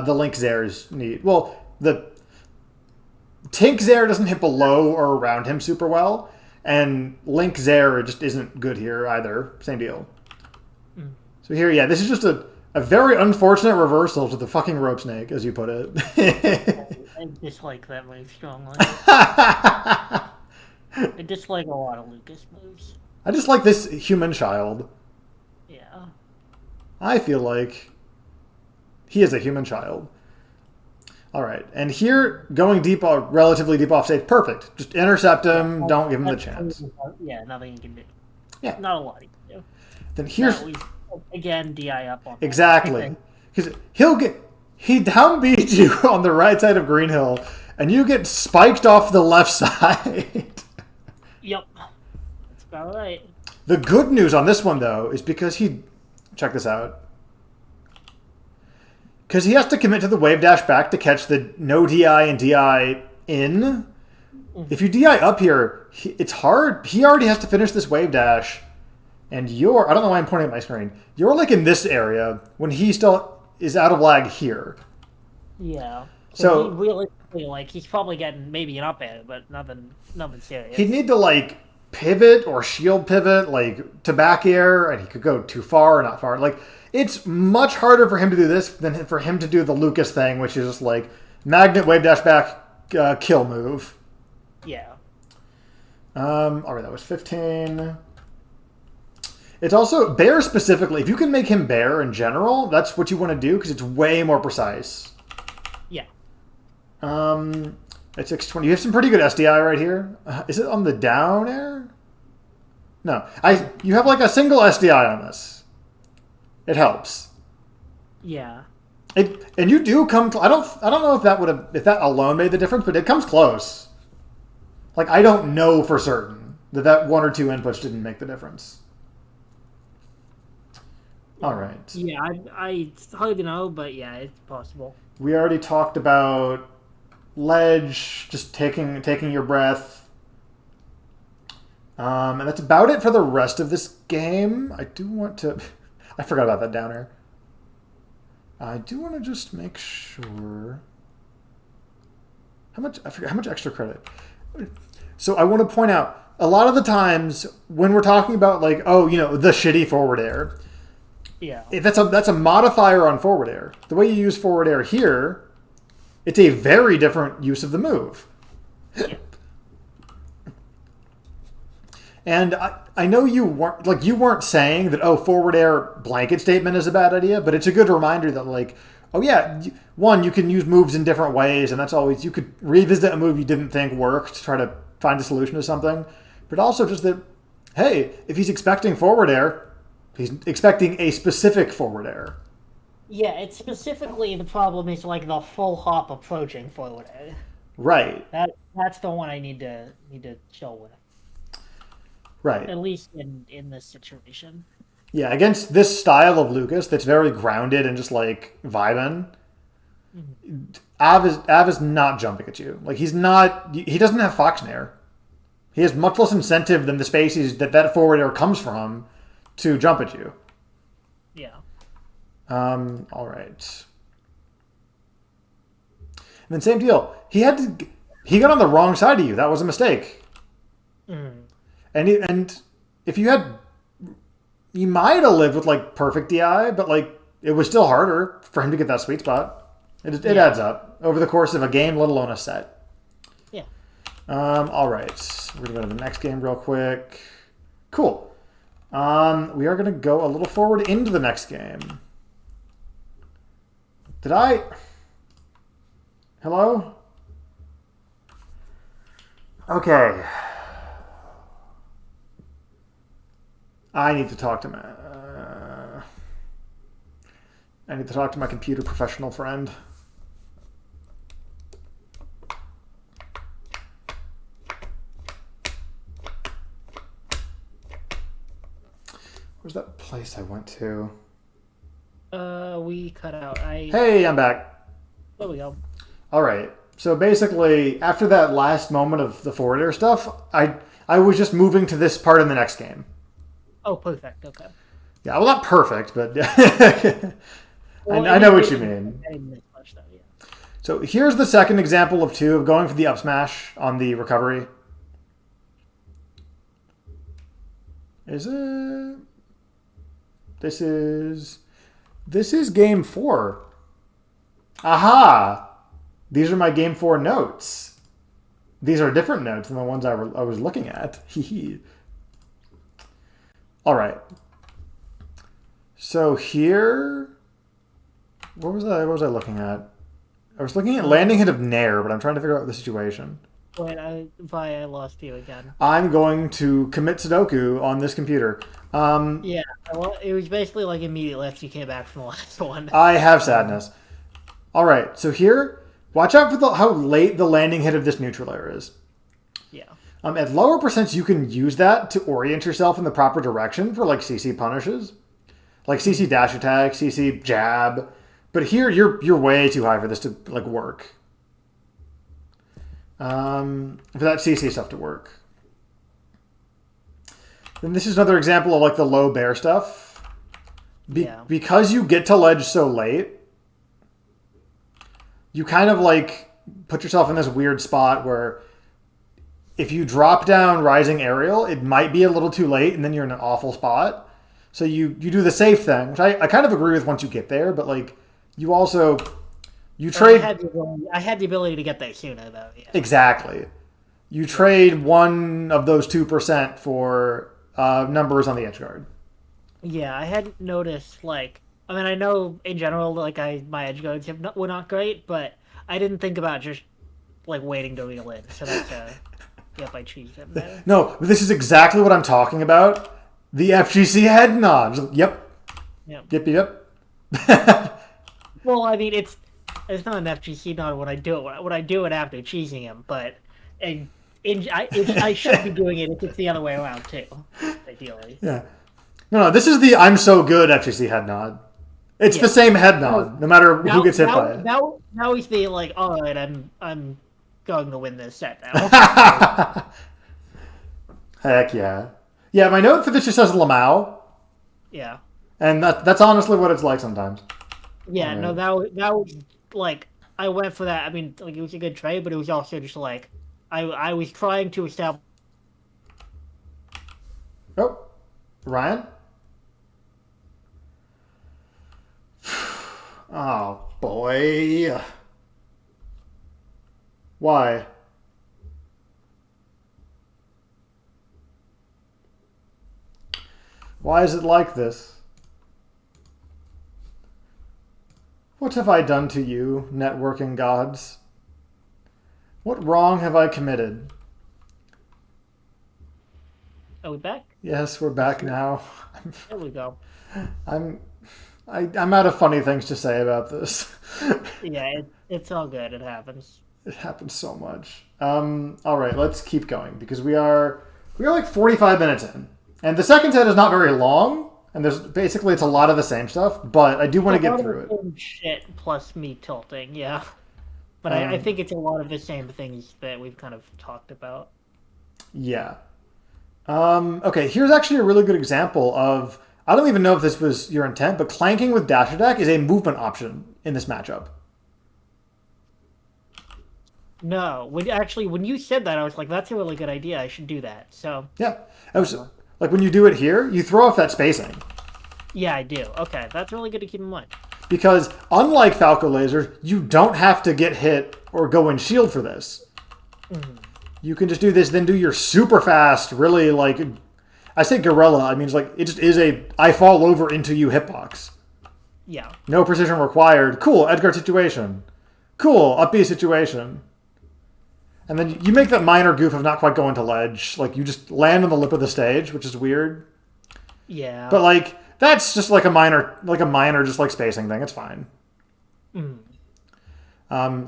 Link Zares need. Well, the Tink Zare doesn't hit below or around him super well, and Link Zare just isn't good here either. Same deal. Mm. So here, yeah, this is just a very unfortunate reversal to the fucking Rope Snake, as you put it. I dislike that move strongly. I dislike a lot of Lucas moves. I just like this human child. Yeah. I feel like he is a human child. All right. And here, going deep, relatively deep off stage, perfect. Just intercept him. Don't give him the chance. Yeah, nothing you can do. Yeah. Not a lot you can do. Then here's... Again, DI up on Exactly. Because he downbeats you on the right side of Green Hill, and you get spiked off the left side. Yep. That's about right. The good news on this one, though, is because he... Check this out. Because he has to commit to the wave dash back to catch the no DI and DI in. If you DI up here, it's hard. He already has to finish this wave dash. And you're... I don't know why I'm pointing at my screen. You're like in this area when he still is out of lag here. Yeah. So he realistically, like, he's probably getting maybe an up air, but nothing serious. he'd need to, like, pivot or shield pivot, like, to back air, and he could go too far or not far. Like... It's much harder for him to do this than for him to do the Lucas thing, which is just like magnet wave dash back kill move. Yeah. All right, that was 15. It's also bear specifically. If you can make him bear in general, that's what you want to do because it's way more precise. Yeah. At 620, you have some pretty good SDI right here. Is it on the down air? No, you have like a single SDI on this. It helps. Yeah. And you do come. I don't know if that alone made the difference, but it comes close. Like I don't know for certain that one or two inputs didn't make the difference. All right. Yeah, it's hard to know, but yeah, it's possible. We already talked about ledge, just taking your breath. And that's about it for the rest of this game. I do want to. I forgot about that down air. I do want to just make sure. I forget how much extra credit. So I want to point out a lot of the times when we're talking about like, oh, the shitty forward air. Yeah. If that's a modifier on forward air. The way you use forward air here, it's a very different use of the move. Yeah. And I know you weren't saying that, forward air blanket statement is a bad idea, but it's a good reminder that like, oh yeah, one, you can use moves in different ways, and that's always, you could revisit a move you didn't think worked to try to find a solution to something. But also just that, hey, if he's expecting forward air, he's expecting a specific forward air. Yeah, it's specifically the problem is like the full hop approaching forward air. Right. That's the one I need to chill with. Right. At least in this situation. Yeah, against this style of Lucas that's very grounded and just like vibing, Av is not jumping at you. Like he doesn't have Fox Nair. He has much less incentive than the spaces that forward air comes from to jump at you. Yeah. All right. And then same deal. He got on the wrong side of you. That was a mistake. Mm. And if you might have lived with like perfect DI, but like it was still harder for him to get that sweet spot. It adds up over the course of a game, let alone a set. Yeah. All right. We're gonna go to the next game real quick. Cool. We are gonna go a little forward into the next game. Hello? Okay. I need to talk to my computer professional friend. Where's that place I went to? We cut out. Hey, I'm back. There we go. All right. So basically, after that last moment of the forward air stuff, I was just moving to this part in the next game. Oh, perfect. Okay. Yeah, well, not perfect, but I know what you mean. So here's the second example of two of going for the up smash on the recovery. Is it? This is game 4. Aha! These are my game 4 notes. These are different notes than the ones I was looking at. All right. So here, what was I looking at? I was looking at landing hit of Nair, but I'm trying to figure out the situation. Wait, I lost you again. I'm going to commit Sudoku on this computer. Yeah, well, it was basically like immediately after you came back from the last one. I have sadness. All right, so here, watch out for how late the landing hit of this neutral air is. Yeah. At lower percents, you can use that to orient yourself in the proper direction for like CC punishes, like CC dash attack, CC jab. But here, you're way too high for this to like work. For that CC stuff to work. Then this is another example of like the low bear stuff. Because you get to ledge so late, you kind of like put yourself in this weird spot where if you drop down rising aerial, it might be a little too late and then you're in an awful spot. So you do the safe thing, which I kind of agree with once you get there, but like you also trade. I had the ability to get there sooner though. Yeah. Exactly. You trade one of those 2% for numbers on the edgeguard. Yeah, I hadn't noticed like I mean I know in general like my edgeguards were not great, but I didn't think about just like waiting to reel in. So that's yep, I cheated him there. No, this is exactly what I'm talking about. The FGC head nods. Yep. Yep. Well, I mean, it's not an FGC nod when I do it after cheesing him, but I should be doing it if it's the other way around too, ideally. Yeah. No, this is the I'm so good FGC head nod. It's the same head nod, no matter who gets hit by it. Now he's being like, all right, I'm going to win this set now. Heck yeah. Yeah, my note for this just says Lamau. Yeah. And that's honestly what it's like sometimes. Yeah, no, that was like I went for that. I mean, like it was a good trade, but it was also just like I was trying to establish. Oh, Ryan. Oh boy. Why? Why is it like this? What have I done to you, networking gods? What wrong have I committed? Are we back? Yes, we're back now. There we go. I'm out of funny things to say about this. Yeah, it's all good. It happens. It happens so much. All right, let's keep going because we are like 45 minutes in, and the second set is not very long, and it's a lot of the same stuff, but I do want to get through it. Shit, plus me tilting, yeah. But I think it's a lot of the same things that we've kind of talked about. Yeah. Okay, here's actually a really good example of. I don't even know if this was your intent, but clanking with dash attack is a movement option in this matchup. No, when you said that, I was like, "That's a really good idea. I should do that." So yeah, like when you do it here, you throw off that spacing. Yeah, I do. Okay, that's really good to keep in mind. Because unlike Falco lasers, you don't have to get hit or go in shield for this. Mm-hmm. You can just do this, then do your super fast, really like. I say gorilla. I mean, it's like it just is I fall over into you hitbox. Yeah. No precision required. Cool edgeguard situation. Cool up B situation. And then you make that minor goof of not quite going to ledge. Like, you just land on the lip of the stage, which is weird. Yeah. But, like, that's just like a minor just, like, spacing thing. It's fine. Mm.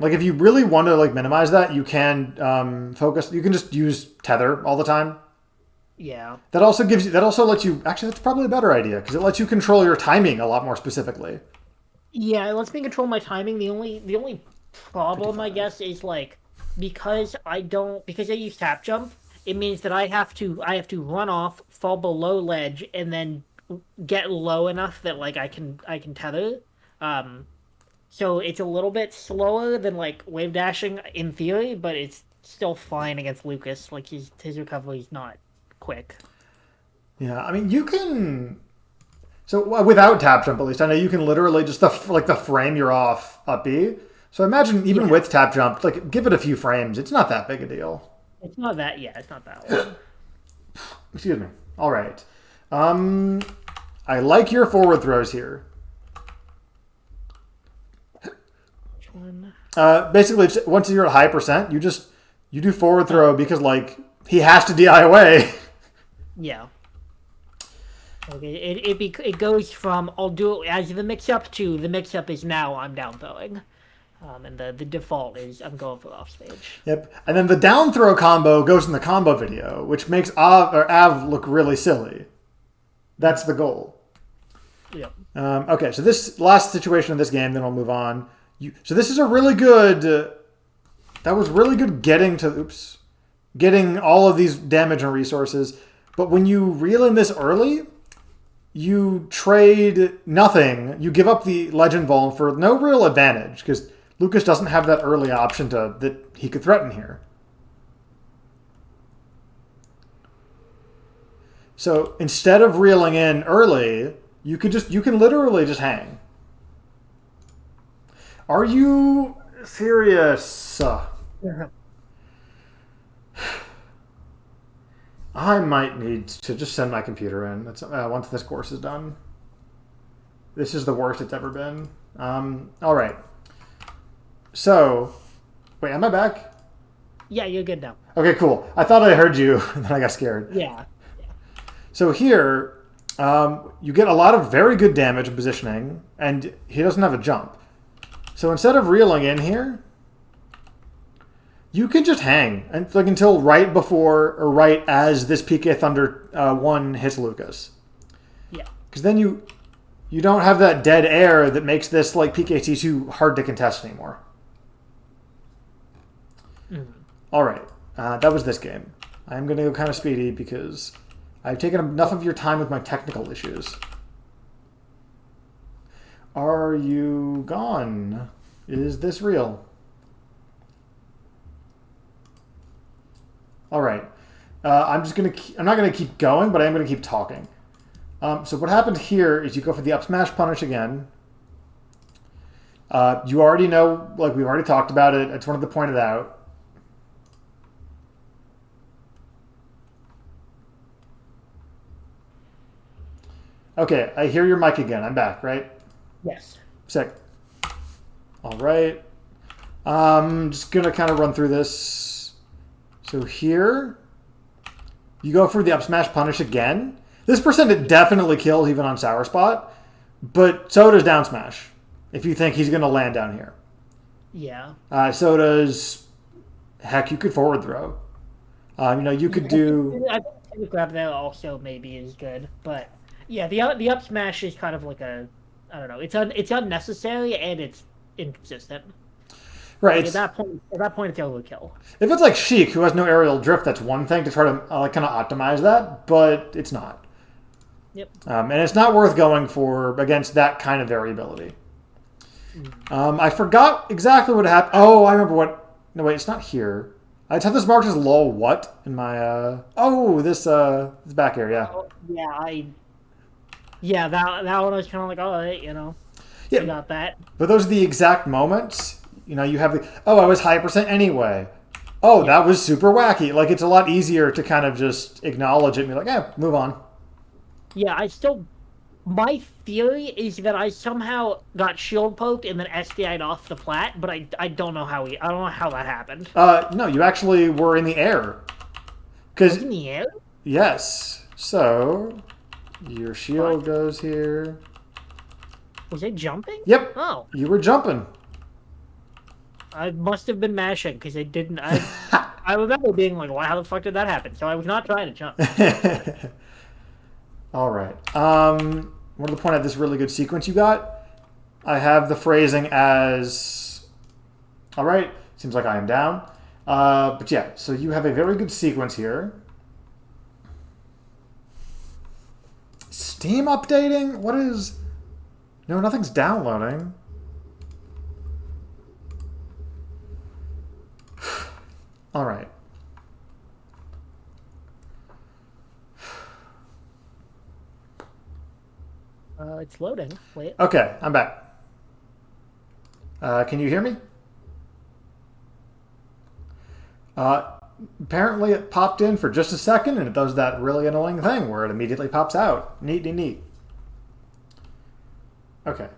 Like, if you really want to, like, minimize that, you can focus. You can just use tether all the time. Yeah. That also lets you... Actually, that's probably a better idea, because it lets you control your timing a lot more specifically. Yeah, it lets me control my timing. The only problem, 55. I guess, is, like... Because I use tap jump, it means that I have to run off, fall below ledge, and then get low enough that like I can tether. So it's a little bit slower than like wave dashing in theory, but it's still fine against Lucas. Like his recovery is not quick. Yeah, I mean you can. So without tap jump, at least I know you can literally just the frame you're off up B. So imagine even with tap jump, like give it a few frames. It's not that big a deal. It's not that. Yeah, it's not that long. Excuse me. All right. I like your forward throws here. Which one? Basically, once you're at high percent, you do forward throw because like he has to DI away. Yeah. Okay, it goes from I'll do it as the mix up to the mix up is now I'm down throwing. And the default is I'm going for off stage. Yep. And then the down throw combo goes in the combo video, which makes Av look really silly. That's the goal. Yep. Okay, so this last situation in this game, then I'll move on. So this is a really good... that was really good getting all of these damage and resources. But when you reel in this early, you trade nothing. You give up the Legend Vuln for no real advantage, because Lucas doesn't have that early option that he could threaten here. So instead of reeling in early, you can literally just hang. Are you serious? I might need to just send my computer in. Once this course is done. This is the worst it's ever been. All right. So, wait, am I back? Yeah, you're good now. Okay, cool. I thought I heard you, and then I got scared. Yeah. So here, you get a lot of very good damage and positioning, and he doesn't have a jump. So instead of reeling in here, you can just hang and like until right before or right as this PK Thunder 1 hits Lucas. Yeah. Because then you don't have that dead air that makes this like PKT2 hard to contest anymore. Mm-hmm. All right, that was this game. I'm going to go kind of speedy because I've taken enough of your time with my technical issues. Are you gone? Is this real? All right. I'm not gonna keep going, but I am gonna keep talking. So what happened here is you go for the up smash punish again. You already know, like we've already talked about it. It's one of the pointed out. Okay, I hear your mic again. I'm back, right? Yes. Sick. All right. Just gonna kind of run through this. So here, you go for the up smash punish again. This percent definitely kills even on sour spot, but so does down smash if you think he's gonna land down here. Yeah. So does, heck, you could forward throw. You could do. I think the grab there also maybe is good, but yeah, the up smash is kind of like I don't know. It's unnecessary and it's inconsistent. Right. Like at that point, it's overkill. If it's like Sheik, who has no aerial drift, that's one thing to try to kind of optimize that, but it's not. Yep. And it's not worth going for against that kind of variability. I forgot exactly what happened. Oh, I remember what. No, wait, it's not here. I just have this marked as lol what in my. This back here, yeah. Oh, yeah, that one was kind of like, oh, Yeah. I got that. But those are the exact moments. You have the, I was high percent anyway. Oh, that was super wacky. Like, it's a lot easier to kind of just acknowledge it and be like, move on. Yeah, my theory is that I somehow got shield poked and then SDI'd off the plat, but I don't know how I don't know how that happened. No, you actually were in the air. In the air? Yes. So, your shield goes here. Was I jumping? Yep. Oh. You were jumping. I must have been mashing because I didn't. I remember being like, "Why? How the fuck did that happen?" So I was not trying to jump. All right. Wanted to point out this really good sequence you got. I have the phrasing as, all right. Seems like I am down. But yeah, so you have a very good sequence here. Steam updating? What is? No, nothing's downloading. All right. It's loading. Wait. Okay, I'm back. Can you hear me? Apparently it popped in for just a second, and it does that really annoying thing where it immediately pops out. Neat. Okay.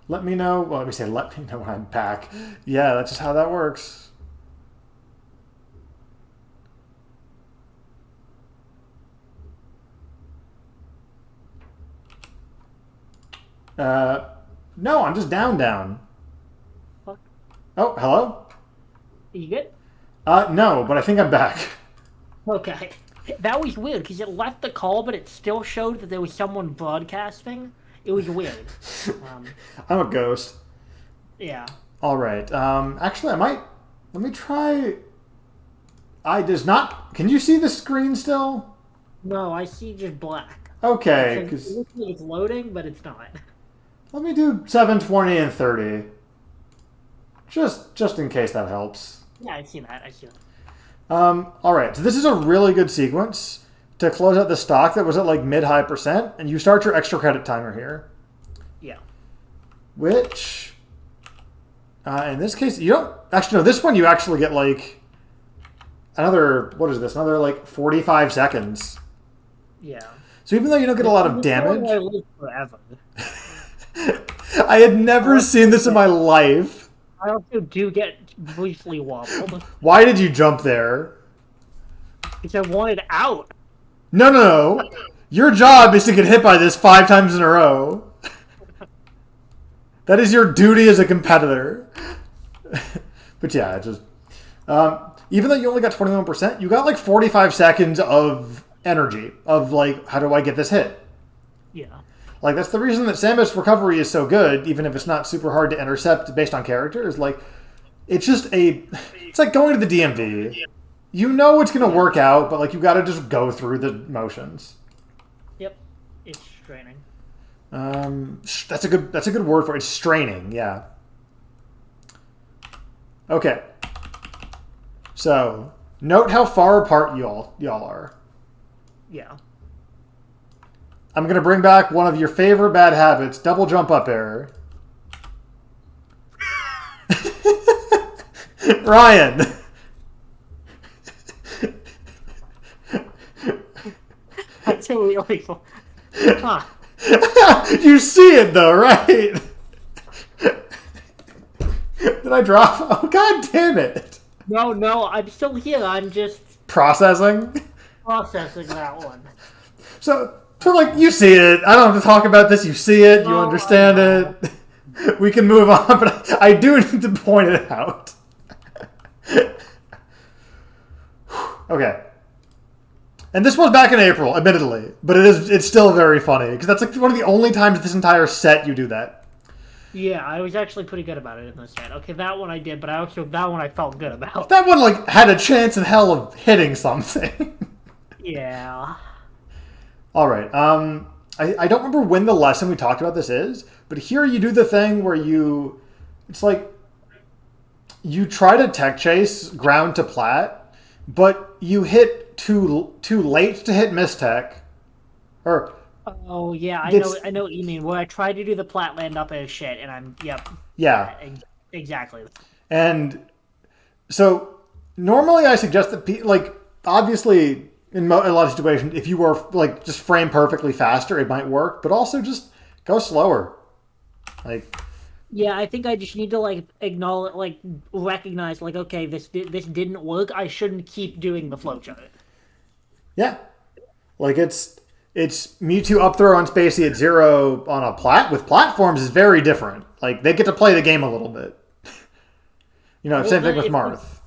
Let me know. Well, let me say, let me know when I'm back. Yeah, that's just how that works. No, I'm just down. Fuck. Oh, hello? You good? No, but I think I'm back. Okay. That was weird because it left the call, but it still showed that there was someone broadcasting. It was weird. I'm a ghost. Yeah. All right. Actually, I might. Let me try. I does not. Can you see the screen still? No, I see just black. Okay, It because looks like it's loading, but it's not. let me do 720 and 30. Just in case that helps. Yeah, I see that. I see that. All right. So this is a really good sequence to close out the stock that was at like mid-high percent, and you start your extra credit timer here. Yeah. Which, in this case, you don't actually no. This one you actually get like another. What is this? Another like 45 seconds. Yeah. So even though you don't get a lot of This one damage, I live forever. I had never seen this in my life. I also do get briefly wobbled Why did you jump there? because I wanted out. No. Your job is to get hit by this 5 times in a row. That is your duty as a competitor. But yeah, just even though you only got 21%, you got like 45 seconds of energy of like, how do I get this hit? Yeah. Like that's the reason that Samus recovery is so good, even if it's not super hard to intercept based on character. Is like it's like going to the DMV. You know it's gonna work out, but like you got to just go through the motions. Yep. It's straining. That's a good word for it. It's straining. Yeah. Okay. So note how far apart y'all are. Yeah. I'm going to bring back one of your favorite bad habits, double jump up air. Ryan. That's really huh. You see it though, right? Did I drop? Oh, god damn it. No, I'm still here. I'm just Processing? processing that one. So like, you see it. I don't have to talk about this. You see it. You understand it. We can move on, but I do need to point it out. Okay. And this was back in April, admittedly, but it's still very funny because that's like one of the only times this entire set you do that. Yeah, I was actually pretty good about it in this set. Okay, that one I did, but that one I felt good about. That one like had a chance in hell of hitting something. Yeah. All right. I don't remember when the lesson we talked about this is, but here you do the thing where it's like you try to tech chase ground to plat, but you hit too late to hit mistech. Or oh yeah, I know what you mean. Where I tried to do the plat land up as shit, and I'm yeah, exactly. And so normally I suggest that like obviously in a lot of situations, if you were like just frame perfectly faster, it might work. But also just go slower. Like yeah, I think I just need to like acknowledge, like recognize, like okay, this didn't work. I shouldn't keep doing the flowchart. yeah, like it's Mewtwo up throw on Spacey at 0 on a with platforms is very different. Like they get to play the game a little bit. Same thing with Marth.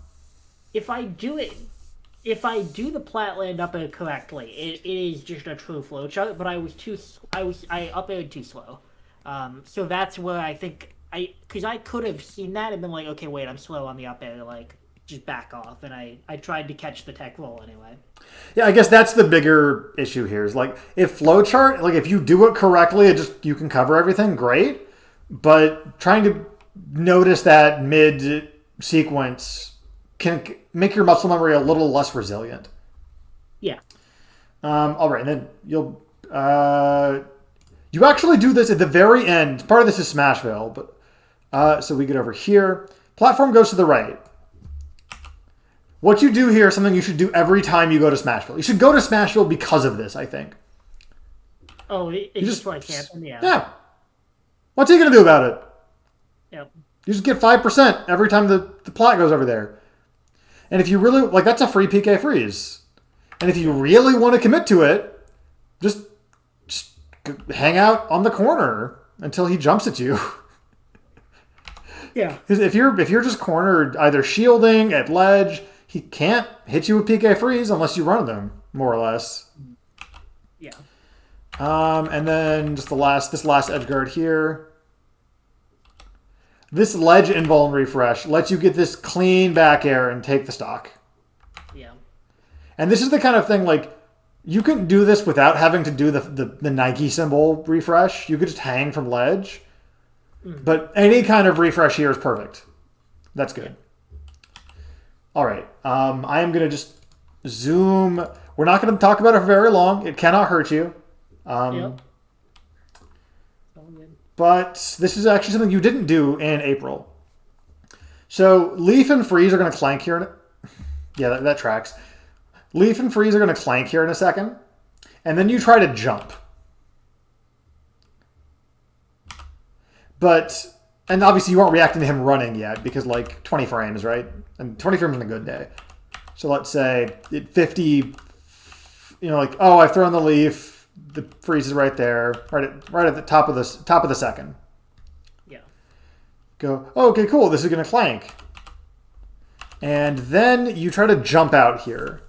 If I do the plat land up air correctly, it is just a true flowchart. But I up aired too slow. So that's where I think because I could have seen that and been like, okay, wait, I'm slow on the up air, like just back off. And I tried to catch the tech roll anyway. Yeah, I guess that's the bigger issue here. Is like if flowchart, like if you do it correctly, you can cover everything, great. But trying to notice that mid sequence can make your muscle memory a little less resilient. Yeah. All right, and then you actually do this at the very end. Part of this is Smashville, but so we get over here. Platform goes to the right. What you do here is something you should do every time you go to Smashville. You should go to Smashville because of this, I think. Oh, it's just like camping, yeah. Yeah. What's he gonna do about it? Yep. You just get 5% every time the plat goes over there. And if you really, like, that's a free PK freeze. And if you really want to commit to it, just hang out on the corner until he jumps at you. Yeah. Because if you're just cornered, either shielding at ledge, he can't hit you with PK freeze unless you run them, more or less. Yeah. And then just this last edgeguard here. This ledge invuln refresh lets you get this clean back air and take the stock. Yeah. And this is the kind of thing, like, you can do this without having to do the Nike symbol refresh. You could just hang from ledge. But any kind of refresh here is perfect. That's good. All right. I am going to just zoom. We're not going to talk about it for very long. It cannot hurt you. Yep. But this is actually something you didn't do in April. So Leaf and Freeze are going to clank here. Yeah, that tracks. Leaf and Freeze are going to clank here in a second. And then you try to jump. But, and obviously you aren't reacting to him running yet because like 20 frames, right? And 20 frames on a good day. So let's say at 50, you know, like, oh, I've thrown the leaf. The freeze is right there, right at the top of the second. Yeah. Go, oh, okay, cool. This is going to clank. And then you try to jump out here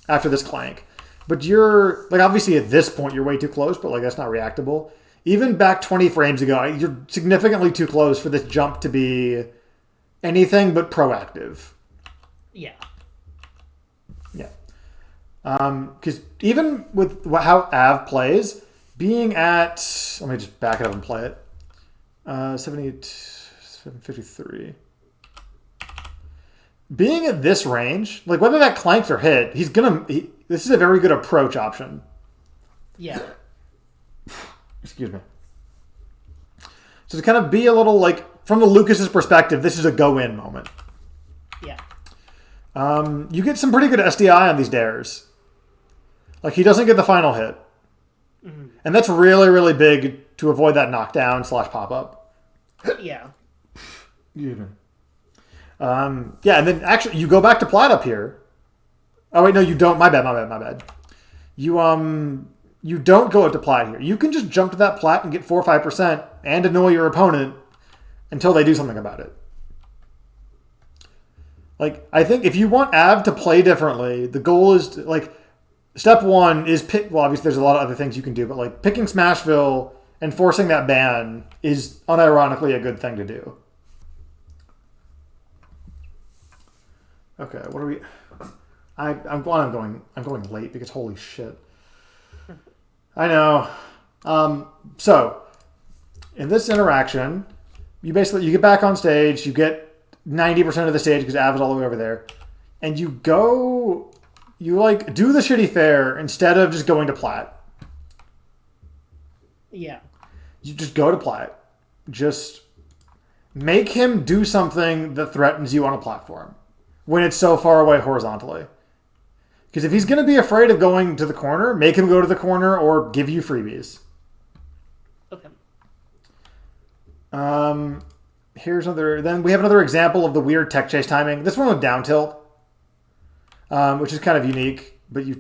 after this clank. But you're, like, obviously at this point you're way too close, but like that's not reactable. Even back 20 frames ago, you're significantly too close for this jump to be anything but proactive. Yeah. Yeah. Because even with how Av plays, being at... Let me just back it up and play it. 78, 753. Being at this range, like whether that clanks or hit, he's going to... This is a very good approach option. Yeah. Excuse me. So to kind of be a little like, from the Lucas's perspective, this is a go-in moment. Yeah. You get some pretty good SDI on these dares. Like, he doesn't get the final hit. Mm-hmm. And that's really, really big to avoid that knockdown / pop-up. Yeah. Yeah, and then actually, you go back to plat up here. Oh, wait, no, you don't. My bad. You don't go up to plat here. You can just jump to that plat and get 4 or 5% and annoy your opponent until they do something about it. Like, I think if you want Av to play differently, the goal is to, like, step one is pick. Well, obviously, there's a lot of other things you can do, but like picking Smashville and forcing that ban is unironically a good thing to do. Okay, what are we? I'm going late because holy shit. I know. So in this interaction, you get back on stage, you get 90% of the stage because Av is all the way over there, and you like do the shitty fair instead of just going to plat. Yeah. You just go to plat. Just make him do something that threatens you on a platform when it's so far away horizontally. Because if he's going to be afraid of going to the corner, make him go to the corner or give you freebies. Okay. Here's another. Then we have another example of the weird tech chase timing. This one with down tilt, which is kind of unique. But you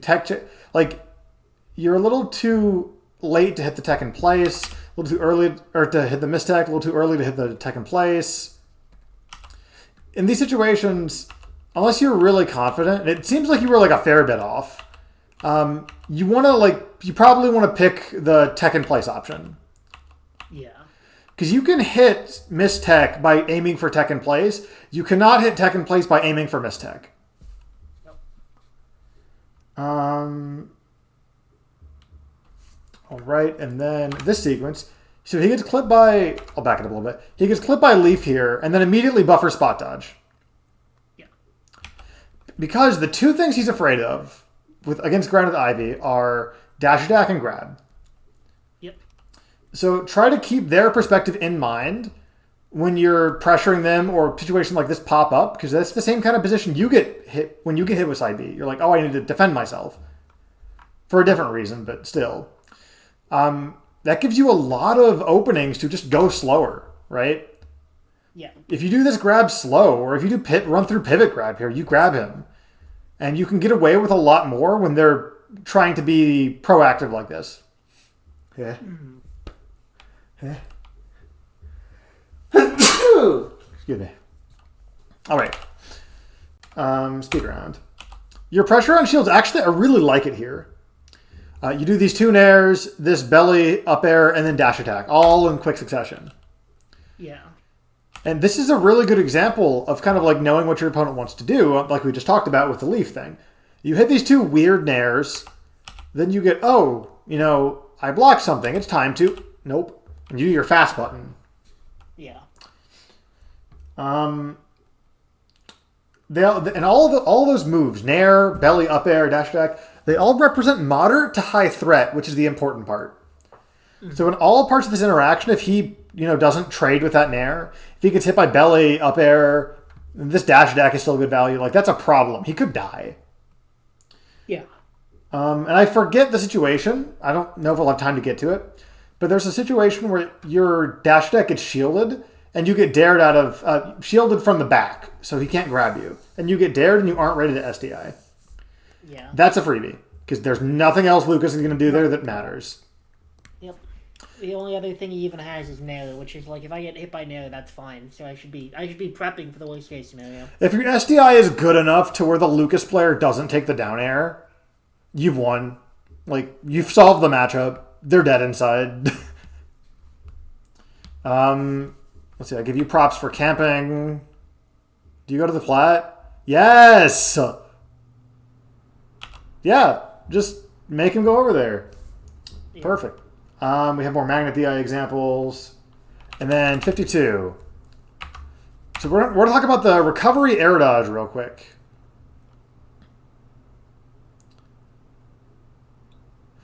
like you're a little too late to hit the tech in place, a little too early, or to hit the mistech, a little too early to hit the tech in place. In these situations, unless you're really confident, and it seems like you were like a fair bit off, you probably want to pick the tech in place option. Yeah. Because you can hit mistech by aiming for tech in place. You cannot hit tech in place by aiming for mistech. Nope. All right, and then this sequence. So he gets clipped by... I'll back it up a little bit. He gets clipped by Leaf here, and then immediately buffer spot dodge. Yeah. Because the two things he's afraid of against Grounded Ivy are dash attack and grab. Yep. So try to keep their perspective in mind when you're pressuring them or situations like this pop up, because that's the same kind of position you get hit when you get hit with side B. You're like, oh, I need to defend myself. For a different reason, but still. That gives you a lot of openings to just go slower, right? Yeah. If you do this grab slow, or if you do run through pivot grab here, you grab him. And you can get away with a lot more when they're trying to be proactive like this. Yeah. Yeah. Excuse me. All right. Speed round. Your pressure on shields, actually, I really like it here. You do these 2 nairs, this belly, up air, and then dash attack, all in quick succession. Yeah. And this is a really good example of kind of like knowing what your opponent wants to do, like we just talked about with the leaf thing. You hit these 2 weird nairs, then you get, oh, you know, I blocked something. It's time to... Nope. And you do your fast button. Yeah. And all those moves, nair, belly, up air, dash attack, they all represent moderate to high threat, which is the important part. Mm-hmm. So in all parts of this interaction, if he, you know, doesn't trade with that nair, if he gets hit by belly, up air, this dash attack is still a good value. Like, that's a problem. He could die. Yeah. And I forget the situation. I don't know if we'll have time to get to it. But there's a situation where your dash attack gets shielded, and you get dared out of... shielded from the back, so he can't grab you. And you get dared, and you aren't ready to SDI. Yeah. That's a freebie. Because there's nothing else Lucas is going to do there that matters. Yep. The only other thing he even has is nair, which is like, if I get hit by nair, that's fine. So I should be prepping for the worst case scenario. If your SDI is good enough to where the Lucas player doesn't take the down air, you've won. Like, you've solved the matchup. They're dead inside. Let's see, I give you props for camping. Do you go to the plat? Yes! Yeah, just make him go over there. Yeah. Perfect. We have more Magnet DI examples. And then 52. So we're going to talk about the recovery air dodge real quick.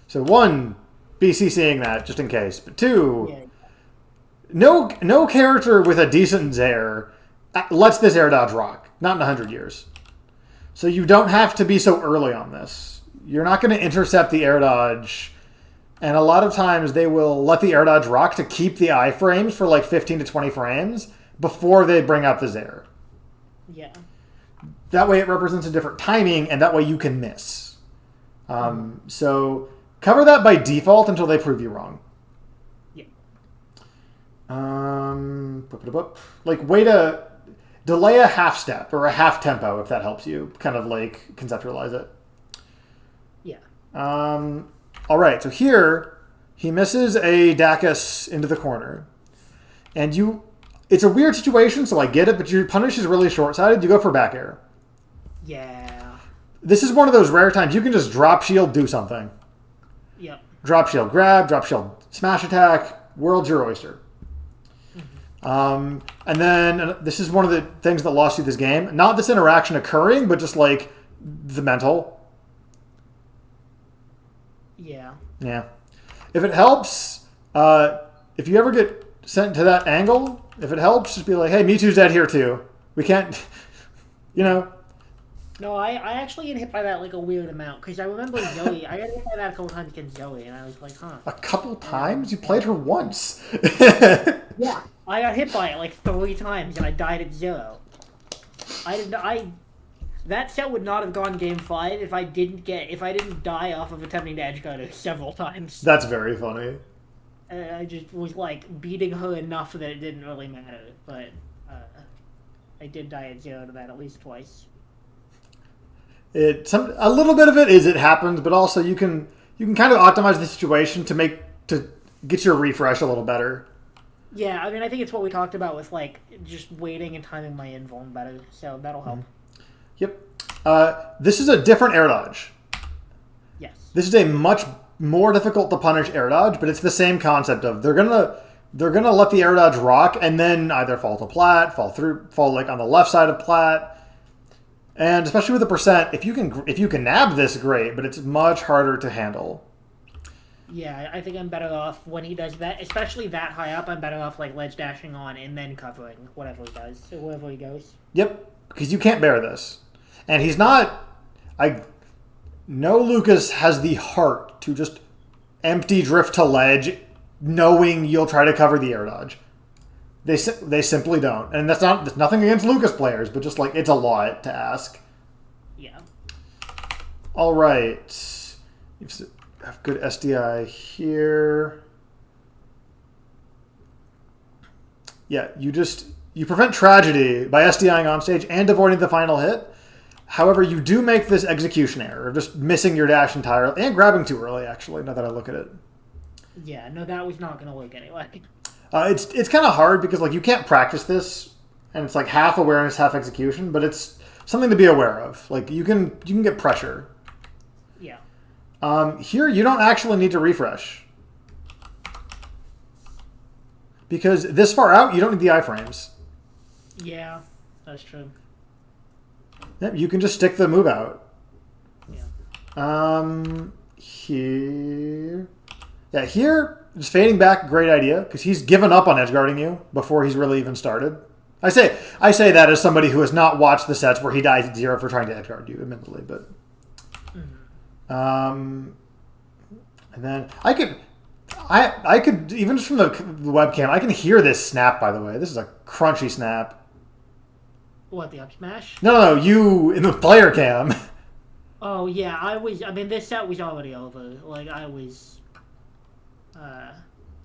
So 1, BC seeing that, just in case. But 2... Yeah. No character with a decent Zaire lets this air dodge rock. Not in 100 years. So you don't have to be so early on this. You're not going to intercept the air dodge. And a lot of times they will let the air dodge rock to keep the iframes for like 15 to 20 frames before they bring out the Zaire. Yeah. That way it represents a different timing, and that way you can miss. So cover that by default until they prove you wrong. Like, way to delay a half step or a half tempo, if that helps you kind of like conceptualize it. Yeah. All right, so here he misses a Dacus into the corner, and it's a weird situation, so I get it, but your punish is really short-sighted. You go for back air. Yeah. This is one of those rare times you can just drop shield, do something. Yep. Drop shield grab, drop shield smash attack, world's your oyster. And then this is one of the things that lost you this game. Not this interaction occurring, but just like the mental. Yeah. Yeah. If it helps, if you ever get sent to that angle, if it helps, just be like, hey, Mewtwo's dead here too. We can't, you know. No, I actually get hit by that like a weird amount, because I remember Zoe. I got hit by that a couple times against Zoe, and I was like, huh. A couple times? You played her once. Yeah. I got hit by it like 3 times, and I died at 0. That set would not have gone game 5 if I didn't die off of attempting to edgeguard her several times. That's very funny. I just was like beating her enough that it didn't really matter, but I did die at 0 to that at least twice. A little bit of it is it happens, but also you can kind of optimize the situation to get your refresh a little better. Yeah, I mean, I think it's what we talked about with, like, just waiting and timing my invuln better, so that'll help. Yep. This is a different air dodge. Yes. This is a much more difficult to punish air dodge, but it's the same concept of they're gonna let the air dodge rock and then either fall to plat, fall like on the left side of plat, and especially with the percent, if you can nab this, great, but it's much harder to handle. Yeah, I think I'm better off when he does that, especially that high up. I'm better off like ledge dashing on and then covering whatever he does, or wherever he goes. Yep, because you can't bear this, and he's not. I know Lucas has the heart to just empty drift to ledge, knowing you'll try to cover the air dodge. They simply don't, and that's nothing against Lucas players, but just like it's a lot to ask. Yeah. All right, you have good SDI here. Yeah, you prevent tragedy by SDIing on stage and avoiding the final hit. However, you do make this execution error of just missing your dash entirely and grabbing too early. Actually, now that I look at it. Yeah. No, that was not gonna work anyway. It's kind of hard because like you can't practice this, and it's like half awareness, half execution. But it's something to be aware of. Like you can get pressure. Yeah. Here you don't actually need to refresh because this far out you don't need the iframes. Yeah, that's true. Yep, you can just stick the move out. Yeah. Here. Yeah, here, just fading back, great idea, because he's given up on edgeguarding you before he's really even started. I say that as somebody who has not watched the sets where he dies at 0 for trying to edgeguard you, admittedly, but... And then I could, even just from the webcam, I can hear this snap, by the way. This is a crunchy snap. What, the up smash? No, you in the player cam. Oh, yeah, I mean, this set was already over. Like,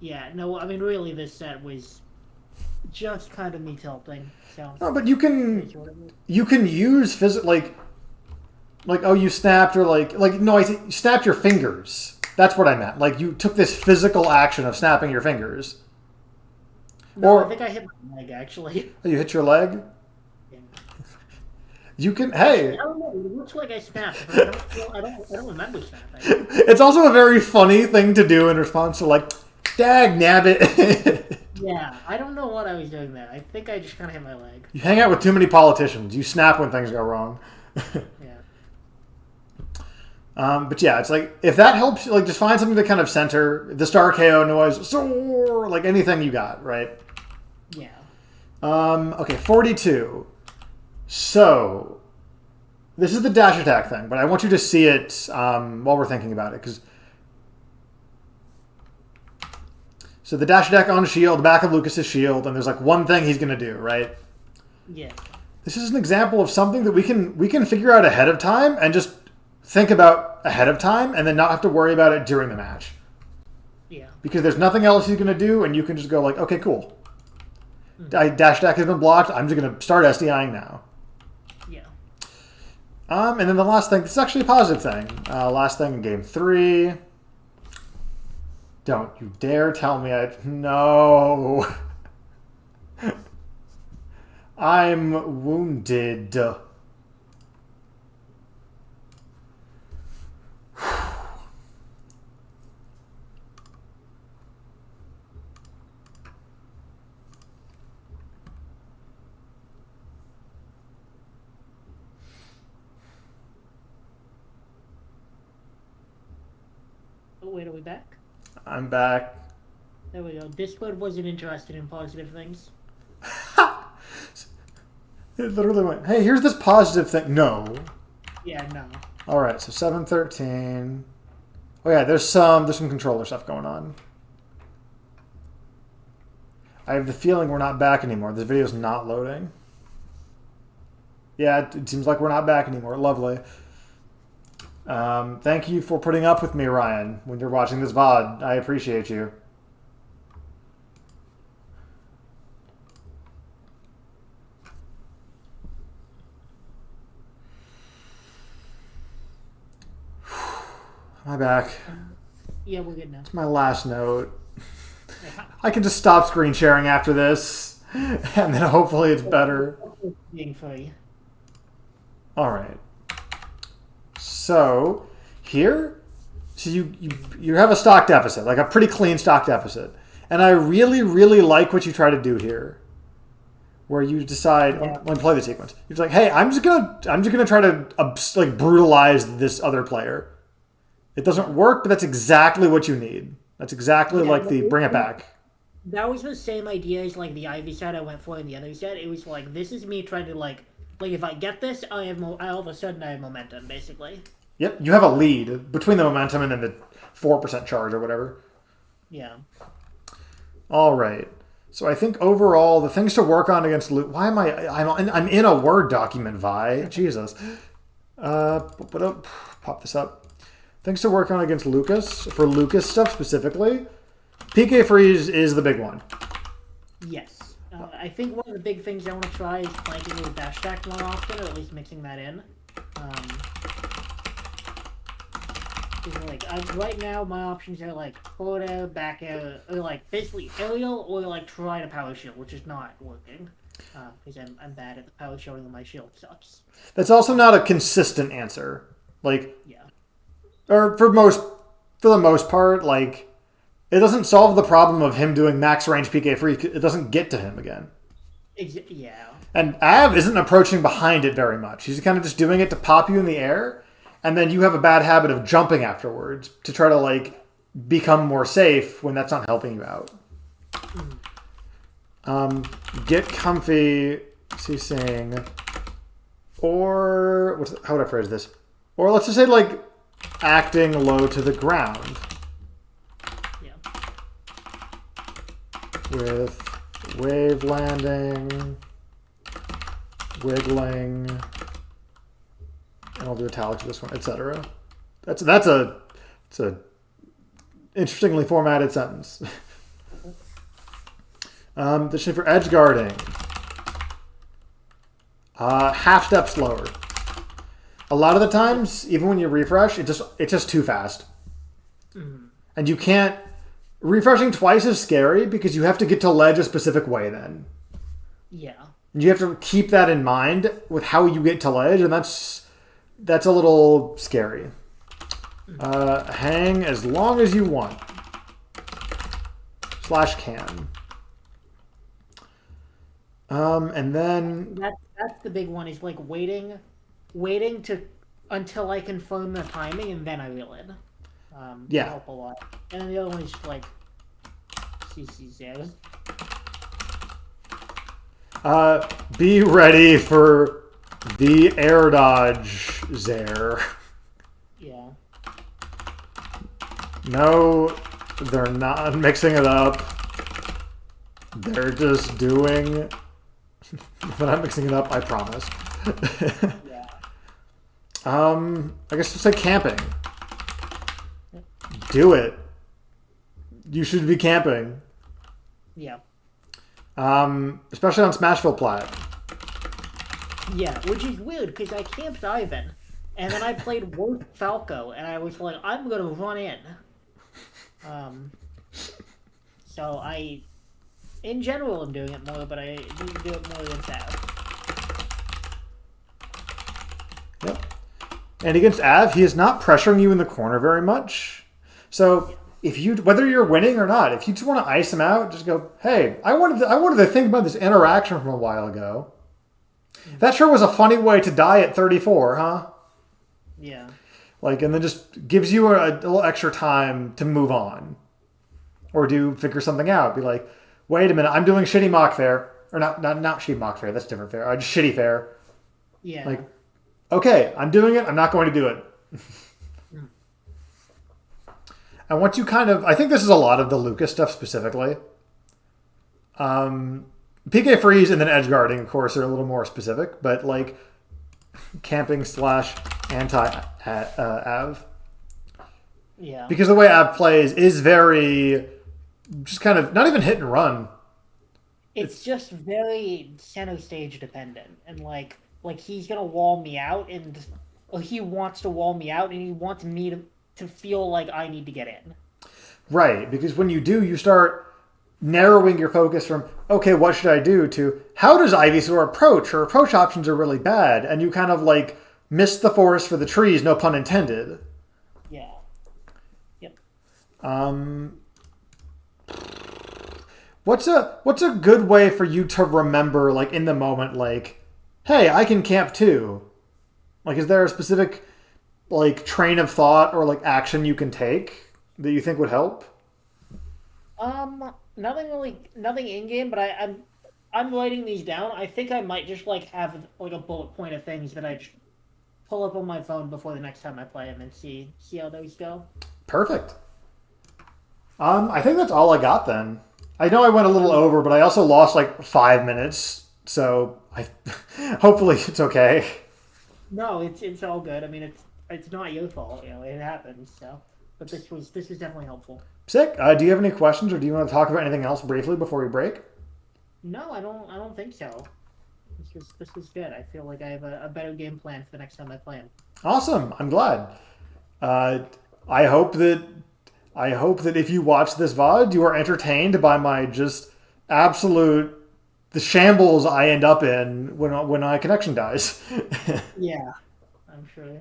yeah, no, I mean, really, this set was just kind of me tilting, so... No, but you can use like, oh, you snapped, or no, I you snapped your fingers. That's what I meant. Like, you took this physical action of snapping your fingers. No, I think I hit my leg, actually. Oh, you hit your leg? Yeah. You can, hey... I don't know, it looks like I snapped, but I don't remember snapping. It's also a very funny thing to do in response to, like, dag nabbit. Yeah, I don't know what I was doing there. I think I just kind of hit my leg. You hang out with too many politicians. You snap when things go wrong. Yeah. But yeah, it's like, if that helps, like, just find something to kind of center the star KO noise, soar, like anything you got, right? Yeah. Okay, 42. So, this is the dash attack thing, but I want you to see it while we're thinking about it, because... So the dash attack on shield, the back of Lucas's shield, and there's like one thing he's going to do, right? Yeah. This is an example of something that we can figure out ahead of time and just think about ahead of time and then not have to worry about it during the match. Yeah. Because there's nothing else he's going to do, and you can just go like, okay, cool. Dash attack has been blocked. I'm just going to start SDIing now. Yeah. And then the last thing, this is actually a positive thing. Last thing in game 3. Don't you dare tell me no. I'm wounded. Oh, wait, are we back? I'm back. There we go. Discord wasn't interested in positive things. It literally went, hey, here's this positive thing. No. Yeah, no. All right, so 713. Oh yeah, there's some controller stuff going on. I have the feeling we're not back anymore. This video's not loading. Yeah, it seems like we're not back anymore. Lovely. Thank you for putting up with me, Ryan, when you're watching this VOD. I appreciate you. Am I back? Yeah, we're good now. It's my last note. I can just stop screen sharing after this, and then hopefully it's better. Being free. All right. So here, you have a stock deficit, like a pretty clean stock deficit, and I really, really like what you try to do here, where you decide, let me play the sequence. You're just like, hey, I'm just gonna try to like brutalize this other player. It doesn't work, but that's exactly what you need. That's exactly like the bring it back. That was the same idea as like the Ivy set I went for in the other set. It was like, this is me trying to like if I get this, all of a sudden I have momentum, basically. Yep, you have a lead between the momentum and then the 4% charge or whatever. Yeah. All right. So I think overall, the things to work on against Luke. Why am I'm in a Word document, Vi. Jesus. Pop this up. Things to work on against Lucas. For Lucas stuff specifically, PK freeze is the big one. Yes. I think one of the big things I want to try is flanking with dash attack more often, or at least mixing that in. Like right now, my options are like forward air, back air, or like basically aerial, or like try to power shield, which is not working because I'm bad at the power shielding, and my shield sucks. That's also not a consistent answer. Like, yeah, or for the most part, like it doesn't solve the problem of him doing max range PK free. It doesn't get to him again. Yeah. And Av isn't approaching behind it very much. He's kind of just doing it to pop you in the air. And then you have a bad habit of jumping afterwards to try to, like, become more safe when that's not helping you out. Get comfy, he's saying. Or, how would I phrase this? Or let's just say, like, acting low to the ground. Yeah. With wave landing, wiggling... and I'll do italics for this one, etc. That's a interestingly formatted sentence. This is for edge guarding. Half step slower. A lot of the times, even when you refresh, it's just too fast, and you can't. Refreshing twice is scary because you have to get to ledge a specific way then. Yeah. You have to keep that in mind with how you get to ledge, and that's a little scary. Hang as long as you want. /can. And then that's the big one is like waiting to until I confirm the timing and then I reel in. Yeah. Help a lot. And then the other one is like CC0. Be ready for the air dodge there. Yeah. No, they're not mixing it up. They're just doing... They're not mixing it up, I promise. Yeah. I guess it's like camping. Do it. You should be camping. Yeah. Especially on Smashville Plat. Yeah, which is weird because I camped Ivan, and then I played Wolf Falco, and I was like, I'm gonna run in. So I, in general, am doing it more, but I need to do it more than Sav. Yep. And against Av, he is not pressuring you in the corner very much. So if you, whether you're winning or not, if you just want to ice him out, just go, hey, I wanted to think about this interaction from a while ago. That sure was a funny way to die at 34, huh? Yeah. Like, and then just gives you a little extra time to move on. Or figure something out. Be like, wait a minute, I'm doing shitty mock fair. Or not shitty mock fair, that's different fair. Just shitty fair. Yeah. Like, okay, I'm doing it, I'm not going to do it. And once you kind of, I think this is a lot of the Lucas stuff specifically. PK freeze and then edge guarding, of course, are a little more specific, but like camping / anti-Av. Yeah. Because the way Av plays is very, just kind of, not even hit and run. It's just very center stage dependent, and like he's gonna wall me out, or he wants to wall me out, and he wants me to feel like I need to get in. Right, because when you do, you start narrowing your focus from, okay, what should I do, to how does Ivysaur approach? Her approach options are really bad, and you kind of like miss the forest for the trees, no pun intended. Yeah. Yep. What's a good way for you to remember, like in the moment, like, hey, I can camp too? Like, is there a specific like train of thought or like action you can take that you think would help? Nothing in game, but I'm writing these down. I think I might just like have like a bullet point of things that I just pull up on my phone before the next time I play them and see how those go. Perfect. I think that's all I got then. I know I went a little over, but I also lost like 5 minutes, so I hopefully it's okay. No, it's all good. I mean, it's not your fault. It happens. So, but this was definitely helpful. Sick. Do you have any questions, or do you want to talk about anything else briefly before we break? No, I don't think so. This was good. I feel like I have a better game plan for the next time I play him. Awesome. I'm glad. Uh, I hope that I hope that if you watch this VOD, you are entertained by my just absolute the shambles I end up in when my connection dies. Yeah, I'm sure.